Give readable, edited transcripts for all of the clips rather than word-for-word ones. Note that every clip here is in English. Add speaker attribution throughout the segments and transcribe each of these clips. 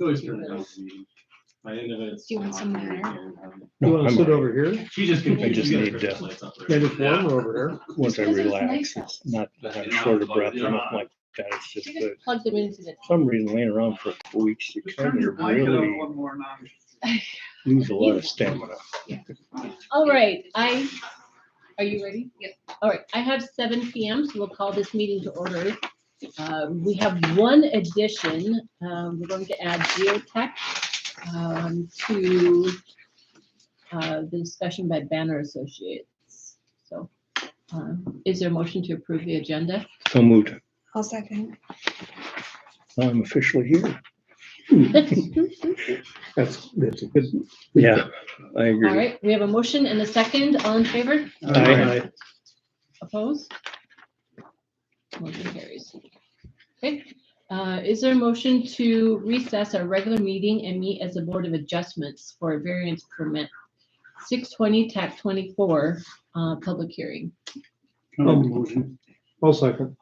Speaker 1: Always turn down the meeting. By the end of it, it's.
Speaker 2: Do you want some water?
Speaker 3: You wanna sit over here?
Speaker 1: She just.
Speaker 4: I just need to-
Speaker 3: And it's warmer over there.
Speaker 4: Once I
Speaker 2: Because it was
Speaker 4: relax,
Speaker 2: nice out.
Speaker 4: it's not that I'm short of breath or nothing like that. It's just
Speaker 2: She
Speaker 4: that
Speaker 2: just plugged them into the.
Speaker 4: for some reason laying around for a couple weeks, you kind of really
Speaker 5: more now.
Speaker 4: lose a lot of stamina.
Speaker 2: All right, are you ready? Yep. All right, I have 7 PM, so we'll call this meeting to order. We have one addition. We're going to add geotech to the discussion by Banner Associates. So is there a motion to approve the agenda?
Speaker 4: So moved.
Speaker 6: I'll second.
Speaker 4: I'm officially here.
Speaker 3: That's a good.
Speaker 4: Yeah, I
Speaker 2: All
Speaker 4: agree.
Speaker 2: right, we have a motion and a second. All in favor?
Speaker 4: Aye.
Speaker 2: Opposed? Motion carries. Okay, is there a motion to recess our regular meeting and meet as a Board of Adjustments for a variance permit? 620 TAC 24, public hearing.
Speaker 3: I'll second.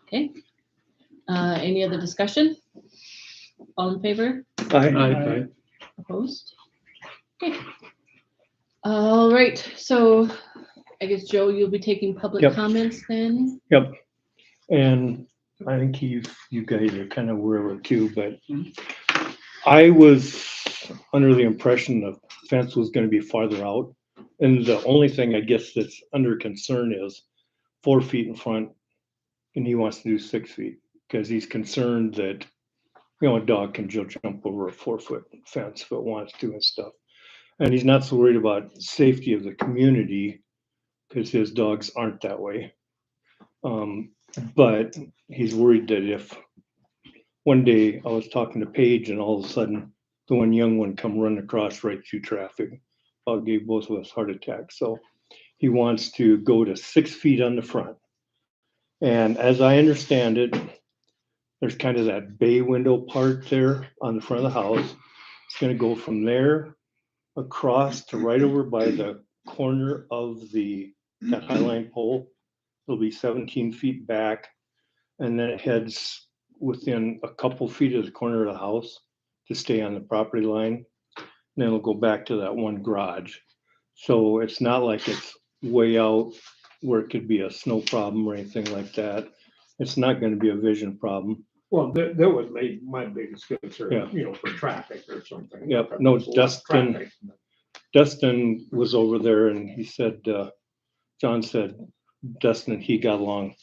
Speaker 2: Okay. Any other discussion? All in favor?
Speaker 4: Aye.
Speaker 2: Opposed? Okay. All right, so I guess, Joe, you'll be taking public
Speaker 4: Yep.
Speaker 2: comments then?
Speaker 4: Yep. And I think you guys are kind of aware of it too, but I was under the impression the fence was gonna be farther out. And the only thing I guess that's under concern is 4 feet in front, and he wants to do 6 feet, because he's concerned that, a dog can jump over a 4-foot fence if it wants to and stuff. And he's not so worried about safety of the community, because his dogs aren't that way. But he's worried that if one day I was talking to Paige and all of a sudden the one young one come running across right through traffic, about gave both of us heart attacks. So he wants to go to 6 feet on the front. And as I understand it, there's kind of that bay window part there on the front of the house. It's gonna go from there across to right over by the corner of that Highline pole. It'll be 17 feet back, and then it heads within a couple feet of the corner of the house to stay on the property line. And then it'll go back to that one garage. So it's not like it's way out where it could be a snow problem or anything like that. It's not gonna be a vision problem.
Speaker 3: Well, that was my biggest concern,
Speaker 4: Yeah.
Speaker 3: for traffic or something.
Speaker 4: Yep, no,
Speaker 3: There's a lot of
Speaker 4: Dustin-
Speaker 3: traffic.
Speaker 4: Dustin was over there and he said, John said, Dustin and he got along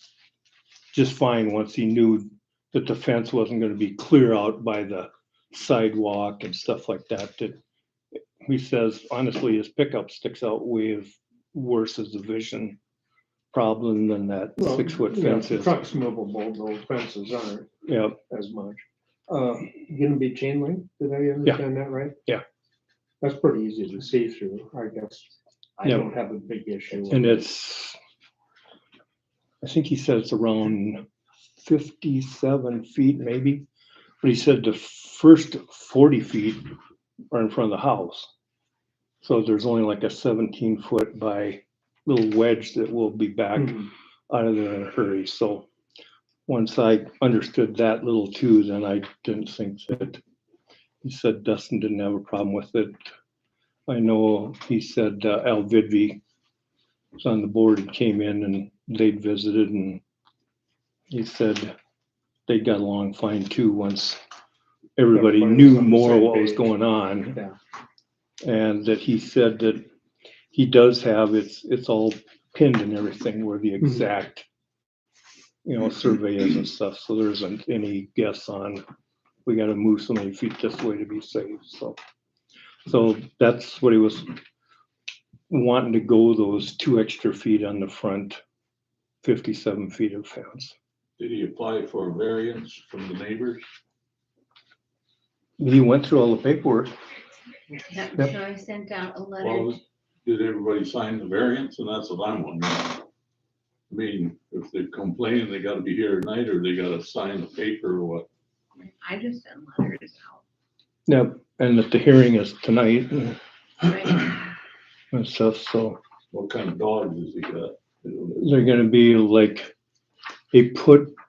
Speaker 4: just fine once he knew that the fence wasn't gonna be clear out by the sidewalk and stuff like that. That he says, honestly, his pickup sticks out way worse as a vision problem than that
Speaker 3: Well,
Speaker 4: 6-foot
Speaker 3: yeah,
Speaker 4: fence is.
Speaker 3: Trucks movable, those fences aren't
Speaker 4: Yeah,
Speaker 3: as much. Gonna be chain link, did I understand that right?
Speaker 4: Yeah.
Speaker 3: That's pretty easy to see through, I guess. I
Speaker 4: Yeah.
Speaker 3: don't have a big issue. with
Speaker 4: and
Speaker 3: it.
Speaker 4: I think he said it's around 57 feet maybe, but he said the first 40 feet are in front of the house. So there's only like a 17-foot by little wedge that will be back
Speaker 3: Mhm.
Speaker 4: out of there in a hurry. So once I understood that little too, then I didn't think that, he said Dustin didn't have a problem with it. I know he said Al Vidvey was on the board and came in and they'd visited, and he said they got along fine too once everybody
Speaker 3: Everybody was
Speaker 4: knew
Speaker 3: on the
Speaker 4: more
Speaker 3: same
Speaker 4: what was
Speaker 3: page.
Speaker 4: going on.
Speaker 3: Yeah.
Speaker 4: And that he said that he does have, it's all pinned and everything where the exact, survey is and stuff. So there isn't any guess on, we gotta move so many feet this way to be safe. So that's what he was wanting to go, those 2 extra feet on the front, 57 feet of fence.
Speaker 5: Did he apply for a variance from the neighbors?
Speaker 4: He went through all the paperwork.
Speaker 7: Yeah,
Speaker 4: Yep.
Speaker 7: so I sent out a letter.
Speaker 5: Well, did everybody sign the variance? And that's what I'm wondering. I mean, if they're complaining, they gotta be here tonight, or they gotta sign the paper or what?
Speaker 7: I just sent letters out.
Speaker 4: Yep, and that the hearing is tonight
Speaker 7: Right.
Speaker 4: and stuff, so
Speaker 5: What kind of dogs has he got?
Speaker 4: they're gonna be like a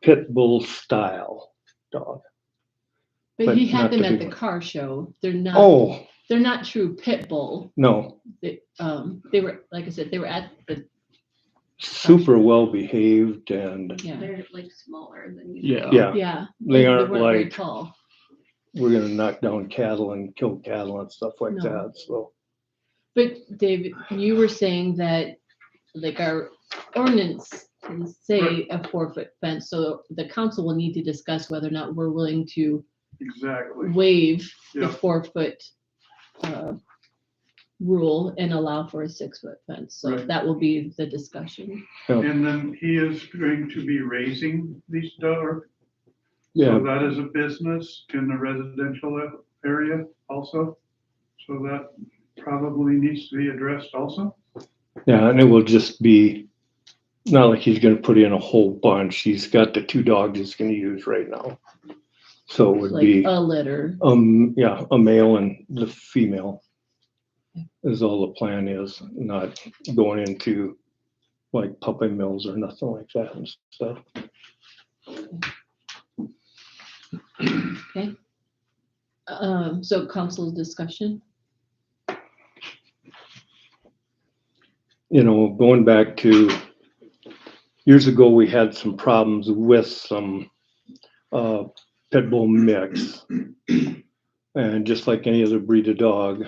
Speaker 4: pit bull style dog.
Speaker 2: But he
Speaker 4: but
Speaker 2: had
Speaker 4: not
Speaker 2: them
Speaker 4: the
Speaker 2: at
Speaker 4: big
Speaker 2: the
Speaker 4: one.
Speaker 2: car show. They're
Speaker 4: Oh,
Speaker 2: not true pit bull.
Speaker 4: no,
Speaker 2: They were, like I said, they were at the,
Speaker 4: super well behaved and
Speaker 2: yeah,
Speaker 7: They're like smaller than you.
Speaker 6: Yeah.
Speaker 4: yeah,
Speaker 2: yeah.
Speaker 4: they aren't
Speaker 2: weren't very
Speaker 4: like,
Speaker 2: tall.
Speaker 4: we're gonna knock down cattle and kill cattle and stuff like
Speaker 2: No.
Speaker 4: that, so.
Speaker 2: But David, you were saying that like our ordinance can say a 4-foot fence, so the council will need to discuss whether or not we're willing to
Speaker 8: Exactly.
Speaker 2: waive the
Speaker 8: Yeah.
Speaker 2: 4-foot rule and allow for a 6-foot fence. So
Speaker 8: Right.
Speaker 2: that will be the discussion.
Speaker 8: And then he is going to be raising these dogs.
Speaker 4: Yeah,
Speaker 8: So that is a business in the residential area also. So that probably needs to be addressed also.
Speaker 4: yeah, and it will just be, not like he's gonna put in a whole bunch. He's got the 2 dogs he's gonna use right now. So it would
Speaker 2: Like
Speaker 4: be,
Speaker 2: a litter.
Speaker 4: yeah, a male and the female is all the plan is, not going into like puppy mills or nothing like that and stuff.
Speaker 2: Okay. So council discussion.
Speaker 4: You know, going back to years ago, we had some problems with some pit bull mix. And just like any other breed of dog,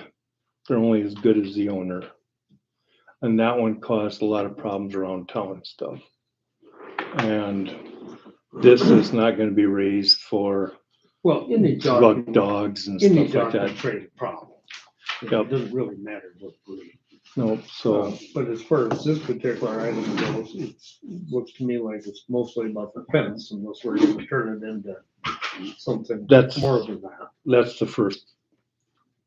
Speaker 4: they're only as good as the owner. And that one caused a lot of problems around town and stuff. And this is not gonna be raised for
Speaker 3: Well, any dog,
Speaker 4: drug dogs and
Speaker 3: any
Speaker 4: stuff like
Speaker 3: dog
Speaker 4: that.
Speaker 3: can create a problem.
Speaker 4: Yep.
Speaker 3: It doesn't really matter what breed.
Speaker 4: No, so,
Speaker 3: But as far as this particular item goes, it looks to me like it's mostly about the fence unless we're gonna turn it into something
Speaker 4: That's-
Speaker 3: more than that.
Speaker 4: that's the first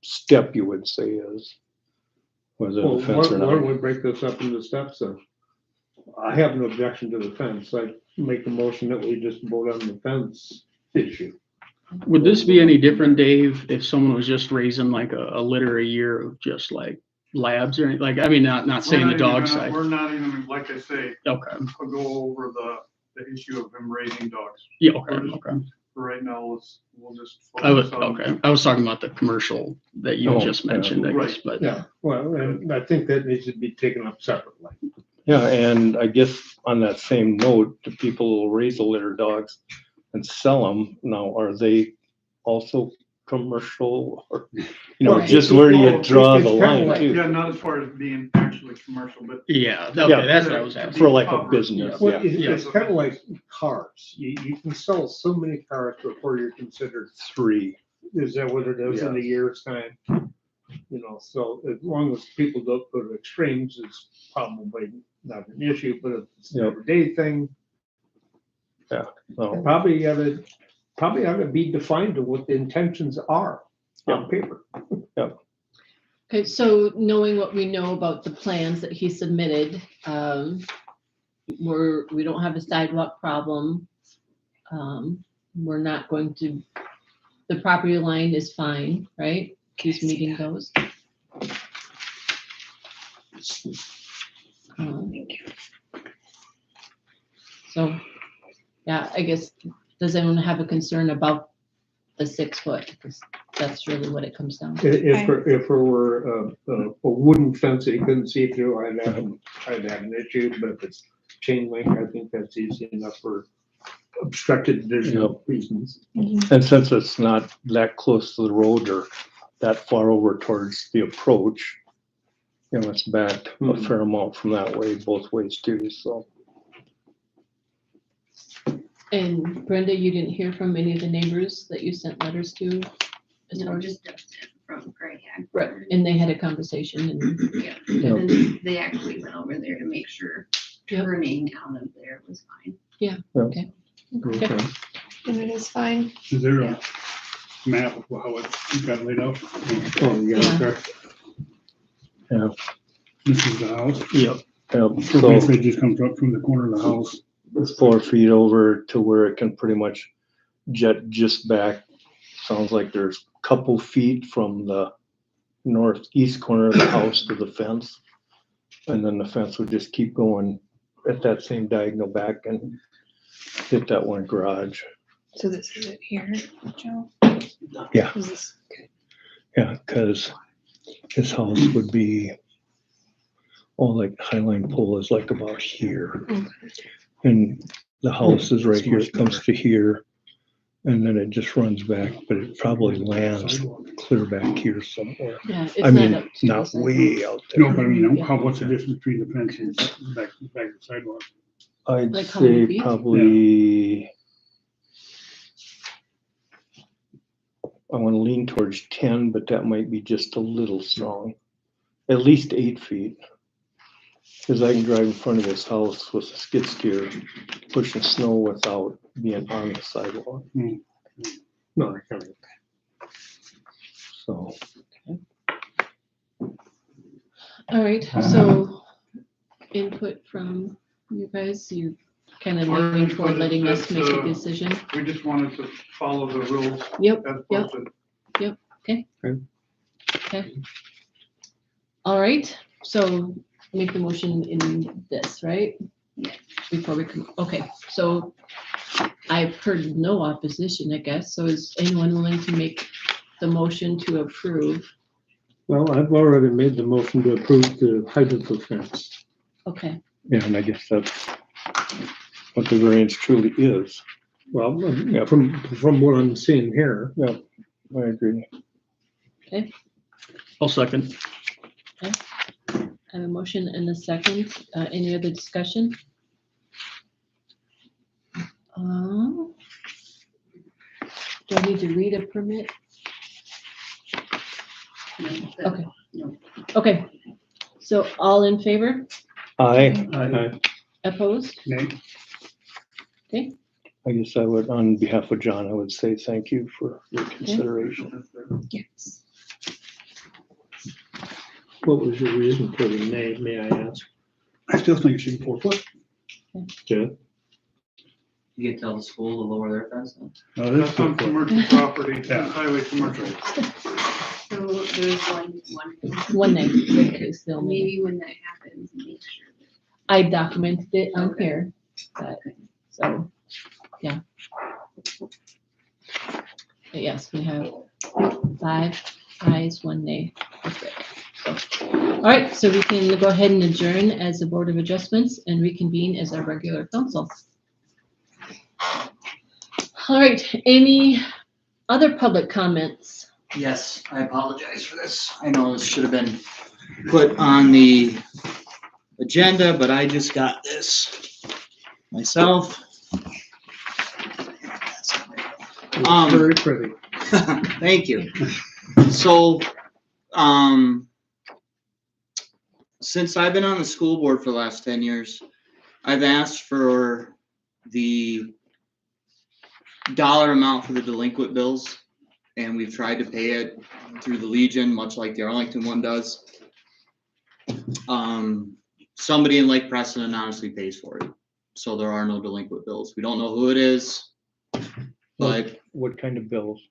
Speaker 4: step you would say is whether
Speaker 3: Well,
Speaker 4: the fence or
Speaker 3: why don't
Speaker 4: not.
Speaker 3: we break this up into steps then? I have no objection to the fence. I make a motion that we just vote on the fence issue.
Speaker 6: Would this be any different, Dave, if someone was just raising like a litter a year of just like labs or anything? Like, I mean, not saying the dog side.
Speaker 8: We're not even, like I say,
Speaker 6: Okay.
Speaker 8: I'll go over the issue of him raising dogs.
Speaker 6: Yeah, okay.
Speaker 8: For right now, we'll just.
Speaker 6: I was,
Speaker 8: focus on-
Speaker 6: okay. I was talking about the commercial that you
Speaker 4: Oh,
Speaker 6: just
Speaker 4: yeah.
Speaker 6: mentioned, I guess,
Speaker 8: Right.
Speaker 6: but.
Speaker 3: Yeah, well, and I think that needs to be taken up separately.
Speaker 4: Yeah, and I guess on that same note, the people who raise the litter dogs and sell them, now, are they also commercial or, you know,
Speaker 2: Right.
Speaker 4: just where do you
Speaker 3: Well,
Speaker 4: draw
Speaker 3: it's
Speaker 4: the
Speaker 3: kinda
Speaker 4: line
Speaker 3: like-
Speaker 4: too?
Speaker 8: Yeah, not as far as being actually commercial, but
Speaker 6: Yeah, okay,
Speaker 4: Yeah.
Speaker 6: that's what I was asking.
Speaker 4: For like a business,
Speaker 3: Well,
Speaker 4: yeah,
Speaker 3: it's kind of like cars. You can sell so many cars before you're considered,
Speaker 4: 3.
Speaker 3: is that what it is in a year's time? You know, so as long as people don't go to extremes, it's probably not an issue, but if it's an
Speaker 4: Yep.
Speaker 3: everyday thing,
Speaker 4: So,
Speaker 3: probably ought to be defined to what the intentions are on paper.
Speaker 2: Okay, so knowing what we know about the plans that he submitted, we don't have a sidewalk problem. We're not going to, the property line is fine, right? He's meeting those. So, yeah, I guess, does anyone have a concern about the 6 foot? Because that's really what it comes down to.
Speaker 3: If there were a wooden fence that you couldn't see through, I'd have an issue, but if it's chain link, I think that's easy enough for obstructed vision reasons.
Speaker 4: and since it's not that close to the road or that far over towards the approach, you know, it's back a fair amount from that way, both ways too, so.
Speaker 2: And Brenda, you didn't hear from any of the neighbors that you sent letters to? As far
Speaker 7: No,
Speaker 2: as,
Speaker 7: just Dustin from Greg Hag.
Speaker 2: right, and they had a conversation and,
Speaker 7: Yeah,
Speaker 4: Yep.
Speaker 7: and they actually went over there to make sure
Speaker 2: Yep.
Speaker 7: turning out of there was fine.
Speaker 2: okay.
Speaker 9: And it is fine.
Speaker 8: is there a map of how it got laid out?
Speaker 3: Oh, yeah,
Speaker 2: Yeah.
Speaker 3: okay.
Speaker 8: This is the house.
Speaker 4: Yep.
Speaker 8: So
Speaker 4: So
Speaker 8: basically it just comes up from the corner of the house.
Speaker 4: it's 4 feet over to where it can pretty much jet just back. Sounds like there's a couple feet from the northeast corner of the house to the fence. And then the fence would just keep going at that same diagonal back and hit that one garage.
Speaker 9: So this is it here, Joe.
Speaker 4: Yeah.
Speaker 9: Is this-
Speaker 4: Yeah, because his house would be, like Highline Pole is like about here. And the house is right here, it comes to here, and then it just runs back, but it probably lands clear back here somewhere.
Speaker 2: Yeah,
Speaker 4: I
Speaker 2: it's
Speaker 4: mean,
Speaker 2: not up to.
Speaker 4: not
Speaker 2: the
Speaker 4: way out
Speaker 8: No,
Speaker 4: there.
Speaker 8: but I mean,
Speaker 2: Yeah.
Speaker 8: what's the difference between the fence and back to the sidewalk?
Speaker 4: I'd
Speaker 2: Like how many
Speaker 4: say
Speaker 2: feet?
Speaker 4: probably, I want to lean towards 10, but that might be just a little strong. At least 8 feet. Because I can drive in front of his house with a skid steer, pushing snow without being on the sidewalk.
Speaker 3: No, I can't.
Speaker 4: So,
Speaker 2: All right, so input from you guys, you kind of
Speaker 8: Our
Speaker 2: leaning toward
Speaker 8: input is
Speaker 2: letting us
Speaker 8: that,
Speaker 2: make a decision.
Speaker 8: We just wanted to follow the rules
Speaker 2: Yep,
Speaker 8: as
Speaker 2: yep.
Speaker 8: posted.
Speaker 2: Okay. All right, so make the motion in this, right?
Speaker 7: Yes.
Speaker 2: Before we come, okay, so I've heard no opposition, I guess, so is anyone willing to make the motion to approve?
Speaker 3: Well, I've already made the motion to approve the height of the fence.
Speaker 2: Okay,
Speaker 4: yeah, and I guess that's what the variance truly is.
Speaker 3: Well,
Speaker 4: Yeah.
Speaker 3: from what I'm seeing here,
Speaker 4: Yeah, I agree.
Speaker 6: I'll second.
Speaker 2: I have a motion and a second. Any other discussion? Do I need to read a permit?
Speaker 7: No,
Speaker 2: Okay.
Speaker 7: no.
Speaker 2: Okay, so all in favor?
Speaker 4: I
Speaker 2: Opposed?
Speaker 8: Nay.
Speaker 4: I guess I would, on behalf of John, I would say thank you for your consideration.
Speaker 9: Yes.
Speaker 3: what was your reason for the nay, may I ask?
Speaker 8: I still think it should be 4 foot.
Speaker 3: Jeff?
Speaker 10: You can tell the school to lower their fence then.
Speaker 8: No, that's on commercial property, highway commercial.
Speaker 7: So there's one,
Speaker 2: One name, is the only.
Speaker 7: maybe when that happens, make sure that.
Speaker 2: I documented it on
Speaker 7: Okay.
Speaker 2: here, but, so, yeah. But yes, we have 5 ayes, 1 nay. That's right. So, all right, so we can go ahead and adjourn as a Board of Adjustments and reconvene as our regular council. All right, any other public comments?
Speaker 10: Yes, I apologize for this. I know this should have been put on the agenda, but I just got this myself.
Speaker 3: Very pretty.
Speaker 10: Thank you. So, since I've been on the school board for the last 10 years, I've asked for the dollar amount for the delinquent bills, and we've tried to pay it through the Legion, much like the Arlington one does. Somebody in Lake Preston anonymously pays for it, so there are no delinquent bills. We don't know who it is, but,
Speaker 4: What kind of bills?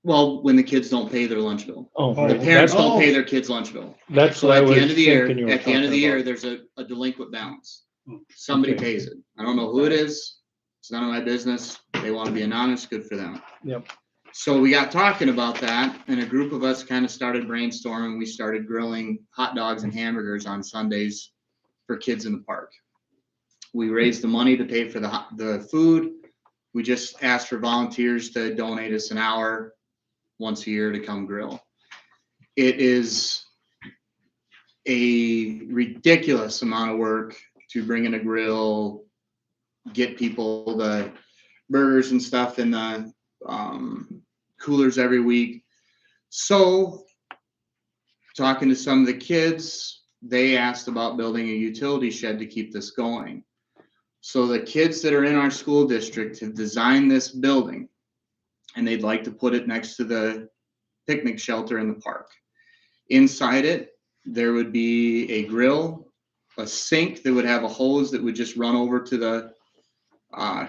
Speaker 10: well, when the kids don't pay their lunch bill.
Speaker 4: Oh,
Speaker 10: The parents
Speaker 4: that's,
Speaker 10: don't pay their kids' lunch bill.
Speaker 4: that's
Speaker 10: So
Speaker 4: what I
Speaker 10: at
Speaker 4: was
Speaker 10: the end of the year,
Speaker 4: thinking you were
Speaker 10: at the end of the
Speaker 4: talking
Speaker 10: year,
Speaker 4: about.
Speaker 10: there's a delinquent balance. Somebody
Speaker 4: Okay.
Speaker 10: pays it. I don't know who it is. It's none of my business. They want to be anonymous, good for them.
Speaker 4: Yep.
Speaker 10: So we got talking about that, and a group of us kind of started brainstorming. We started grilling hot dogs and hamburgers on Sundays for kids in the park. We raised the money to pay for the food. We just asked for volunteers to donate us an hour once a year to come grill. It is a ridiculous amount of work to bring in a grill, get people the burgers and stuff in the coolers every week. So, talking to some of the kids, they asked about building a utility shed to keep this going. So the kids that are in our school district have designed this building, and they'd like to put it next to the picnic shelter in the park. Inside it, there would be a grill, a sink that would have a hose that would just run over to the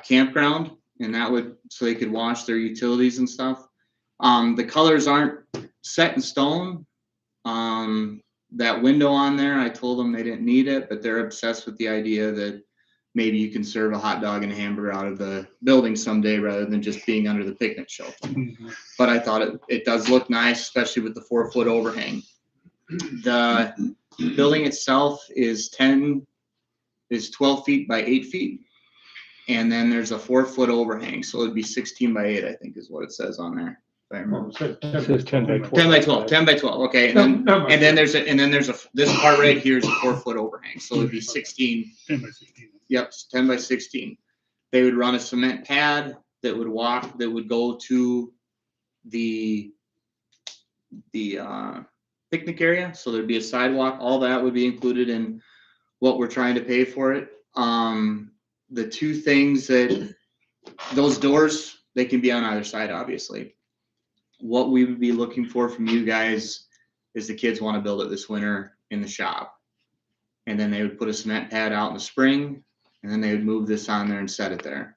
Speaker 10: campground, and that would, so they could wash their utilities and stuff. The colors aren't set in stone. That window on there, I told them they didn't need it, but they're obsessed with the idea that maybe you can serve a hot dog and a hamburger out of the building someday rather than just being under the picnic shelter. But I thought it does look nice, especially with the 4-foot overhang. The building itself is 12 feet by 8 feet. And then there's a 4-foot overhang. So it'd be 16 by 8, I think is what it says on there. If I remember.
Speaker 4: It says 10 by 12.
Speaker 10: 10 by 12, 10 by 12. Okay. And then there's this part right here is a 4-foot overhang. So it'd be 16.
Speaker 6: 10 by 16.
Speaker 10: Yep, 10 by 16. They would run a cement pad that would go to the picnic area. So there'd be a sidewalk. All that would be included in what we're trying to pay for it. The two things that those doors, they can be on either side, obviously. What we would be looking for from you guys is the kids want to build it this winter in the shop. And then they would put a cement pad out in the spring, and then they would move this on there and set it there.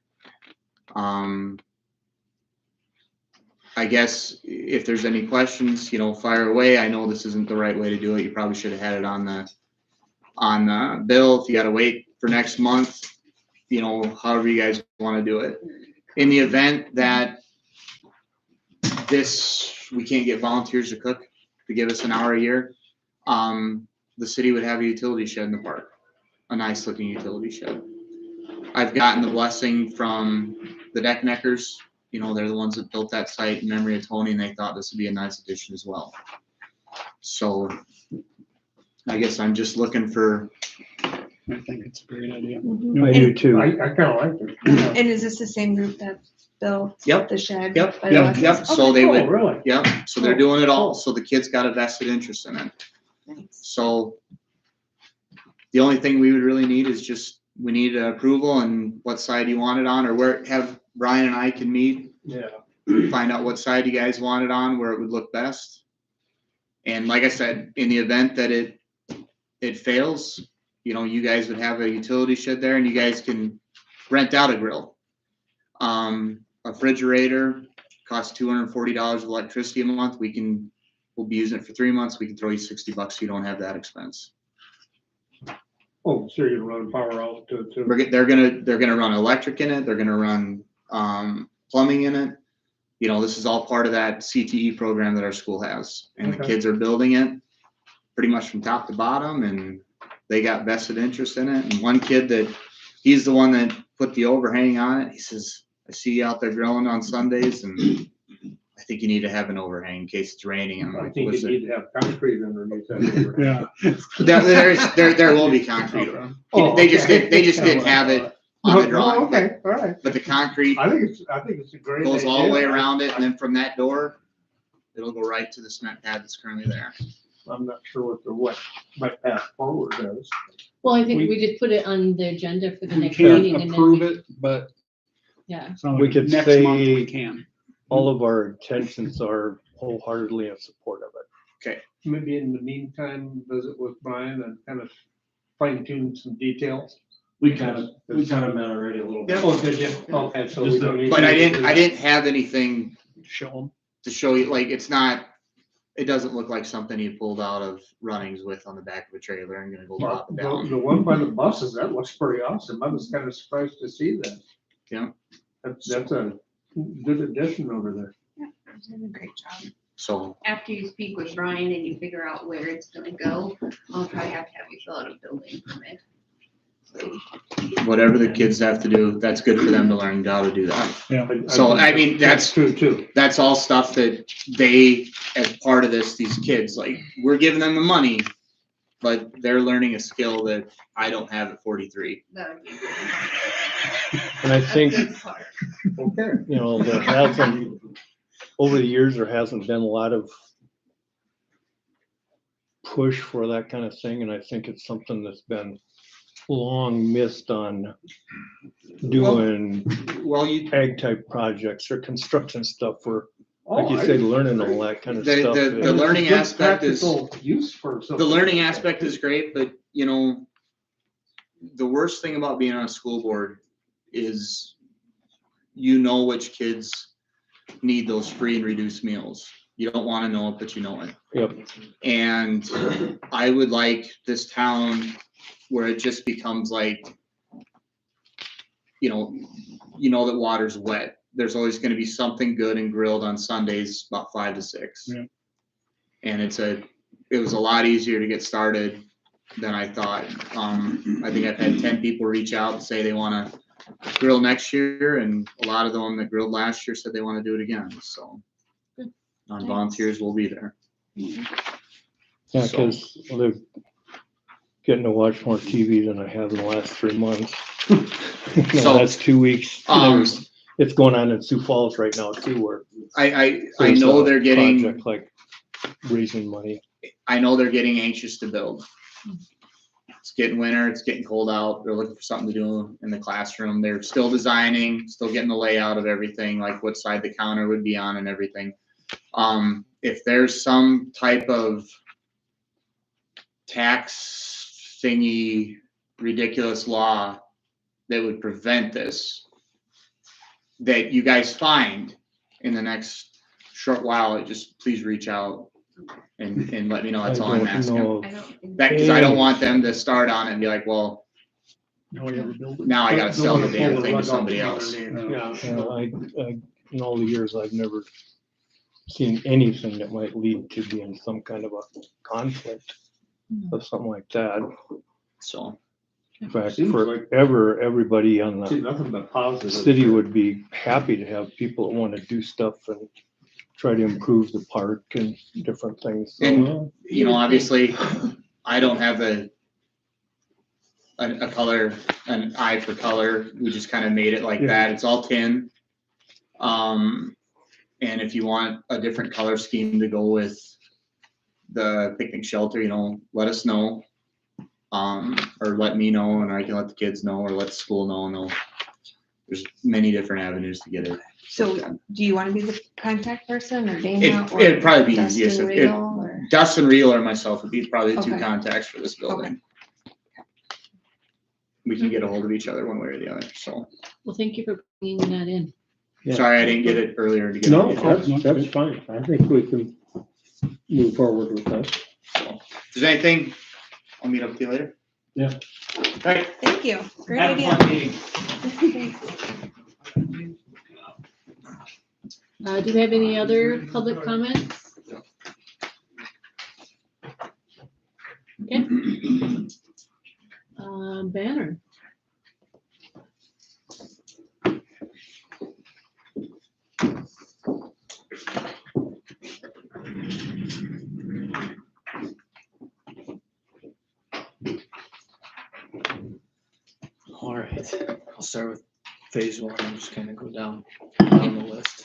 Speaker 10: I guess if there's any questions, fire away. I know this isn't the right way to do it. You probably should have had it on the bill. If you got to wait for next month, however you guys want to do it. In the event that we can't get volunteers to cook to give us an hour a year, the city would have a utility shed in the park, a nice looking utility shed. I've gotten the blessing from the Deckneckers. They're the ones that built that site in memory of Tony, and they thought this would be a nice addition as well. So I guess I'm just looking for.
Speaker 6: I think it's a great idea.
Speaker 4: I do too.
Speaker 3: I kind of like it.
Speaker 9: And is this the same group that built
Speaker 10: Yep.
Speaker 9: the shed?
Speaker 10: Yep.
Speaker 9: by the last-
Speaker 10: Yep. So
Speaker 9: Okay,
Speaker 10: they
Speaker 9: cool.
Speaker 10: would.
Speaker 3: Really?
Speaker 10: Yep. So they're doing it all. So the kids got a vested interest in it.
Speaker 9: Nice.
Speaker 10: So the only thing we would really need is we need approval and what side you want it on, or have Brian and I can meet,
Speaker 3: Yeah.
Speaker 10: find out what side you guys want it on, where it would look best. And like I said, in the event that it fails, you guys would have a utility shed there, and you guys can rent out a grill. A refrigerator costs $240 of electricity a month. We'll be using it for 3 months. We can throw you $60 so you don't have that expense.
Speaker 3: Oh, so you're gonna run power out to.
Speaker 10: They're gonna run electric in it. They're gonna run plumbing in it. This is all part of that CTE program that our school has, and the
Speaker 3: Okay.
Speaker 10: kids are building it pretty much from top to bottom, and they got vested interest in it. And one kid he's the one that put the overhang on it. He says, "I see you out there grilling on Sundays, and I think you need to have an overhang in case it's raining." And I'm
Speaker 3: I
Speaker 10: like,
Speaker 3: think you
Speaker 10: "Listen,
Speaker 3: need to have concrete underneath that.
Speaker 6: Yeah.
Speaker 10: there will be concrete.
Speaker 3: Oh,
Speaker 10: They just
Speaker 3: okay.
Speaker 10: didn't have it on the drawing.
Speaker 3: Oh, okay, all right.
Speaker 10: But the concrete
Speaker 3: I think it's a great.
Speaker 10: goes all the way
Speaker 3: idea.
Speaker 10: around it, and then from that door, it'll go right to the cement pad that's currently there.
Speaker 3: I'm not sure what my path forward is.
Speaker 2: Well, I think
Speaker 4: We-
Speaker 2: we just put it on the agenda for the
Speaker 6: We
Speaker 2: next
Speaker 6: can't
Speaker 2: meeting and then.
Speaker 6: approve it, but
Speaker 2: Yeah,
Speaker 6: so
Speaker 4: We could
Speaker 6: next
Speaker 4: say-
Speaker 6: month we can.
Speaker 4: All of our intentions are wholeheartedly in support of it.
Speaker 3: Maybe in the meantime, visit with Brian and kind of fine tune some details.
Speaker 1: We kind of met already a little bit.
Speaker 3: Oh, did you? Okay, so we
Speaker 1: Just
Speaker 3: don't need.
Speaker 10: But
Speaker 3: to-
Speaker 10: I didn't have anything
Speaker 6: Show them.
Speaker 10: to show you, like, it doesn't look like something you pulled out of Runnings with on the back of a trailer and gonna go
Speaker 3: Well,
Speaker 10: drop it down.
Speaker 3: the one by the buses, that looks pretty awesome. I was kind of surprised to see that.
Speaker 10: Yeah.
Speaker 3: That's a good addition over there.
Speaker 9: Yeah, you're doing a great job.
Speaker 10: So,
Speaker 7: After you speak with Brian and you figure out where it's gonna go, I'll probably have you fill out a building permit.
Speaker 10: whatever the kids have to do, that's good for them to learn how to do that. So, I mean, that's
Speaker 3: true too.
Speaker 10: That's all stuff that they, as part of this, these kids, like, we're giving them the money, but they're learning a skill that I don't have at 43.
Speaker 7: That would be good.
Speaker 4: And I think,
Speaker 7: That's the part.
Speaker 3: Okay.
Speaker 4: there hasn't, over the years, there hasn't been a lot of push for that kind of thing, and I think it's something that's been long missed on doing
Speaker 10: Well,
Speaker 4: ag type projects or construction stuff for, like you
Speaker 3: Oh,
Speaker 4: said, learning all that kind of
Speaker 10: The-
Speaker 4: stuff.
Speaker 10: the
Speaker 3: it's a
Speaker 10: learning
Speaker 3: good
Speaker 10: aspect is-
Speaker 3: practical Use for something.
Speaker 10: the learning aspect is great, but the worst thing about being on a school board is which kids need those free and reduced meals. You don't want to know it, but you know it.
Speaker 4: Yep.
Speaker 10: And I would like this town where it just becomes like you know that water's wet. There's always going to be something good and grilled on Sundays about 5 to 6.
Speaker 6: Yeah.
Speaker 10: And it was a lot easier to get started than I thought. I think I've had 10 people reach out and say they want to grill next year, and a lot of them that grilled last year said they want to do it again. So
Speaker 2: Good.
Speaker 10: volunteers will be there.
Speaker 4: Yeah,
Speaker 10: So-
Speaker 4: because they're getting to watch more TV than I have in the last 3 months. The
Speaker 10: So,
Speaker 4: last 2 weeks,
Speaker 10: Um,
Speaker 4: it's going on in Sioux Falls right now too, where
Speaker 10: I
Speaker 4: there's
Speaker 10: know
Speaker 4: a
Speaker 10: they're getting,
Speaker 4: project like raising money.
Speaker 10: I know they're getting anxious to build. It's getting winter, it's getting cold out. They're looking for something to do in the classroom. They're still designing, still getting the layout of everything, like what side the counter would be on and everything. If there's some type of tax thingy, ridiculous law that would prevent this, that you guys find in the next short while, just please reach out and let me know. That's all I'm asking.
Speaker 7: I don't think.
Speaker 10: That, cause I don't want them to start on it and be like, well,
Speaker 6: No one ever built it.
Speaker 10: now I gotta sell the
Speaker 3: Don't
Speaker 10: damn
Speaker 3: pull
Speaker 10: thing to
Speaker 3: rug out
Speaker 10: somebody
Speaker 3: from
Speaker 10: else.
Speaker 3: underneath. Yeah.
Speaker 4: I in all the years, I've never seen anything that might lead to being some kind of a conflict of something like that.
Speaker 10: So,
Speaker 4: In fact,
Speaker 3: Seems like-
Speaker 4: everybody on
Speaker 3: See,
Speaker 4: the
Speaker 3: nothing but positive.
Speaker 4: city would be happy to have people that want to do stuff and try to improve the park and different things. So,
Speaker 10: and, you know, obviously, I don't have a color, an eye for color. We just kind of made it like
Speaker 4: Yeah.
Speaker 10: that. It's all tin. And if you want a different color scheme to go with the picnic shelter, you know, let us know. Or let me know, and I can let the kids know, or let the school know, and there's many different avenues to get it.
Speaker 9: So
Speaker 10: done.
Speaker 9: do you want to be the contact person or Dana? or
Speaker 10: It'd probably be
Speaker 9: Dustin
Speaker 10: easiest if
Speaker 9: Riedel, or?
Speaker 10: Dustin Reel or myself would be probably the two
Speaker 9: Okay.
Speaker 10: contacts for this building. We can get a hold of each other one way or the other, so.
Speaker 2: Well, thank you for bringing that in.
Speaker 4: Yeah.
Speaker 10: Sorry, I didn't get it earlier to get.
Speaker 3: No,
Speaker 10: it on the agenda.
Speaker 3: that's fine. I think we can move forward with that.
Speaker 10: If there's anything, I'll meet up with you later.
Speaker 3: Yeah.
Speaker 10: All right.
Speaker 9: Thank you. Great
Speaker 10: Have a
Speaker 9: idea.
Speaker 10: fun meeting.
Speaker 2: Do we have any other public comments? Okay. Banner.
Speaker 11: All right, I'll start with phase one and just kind of go down the list.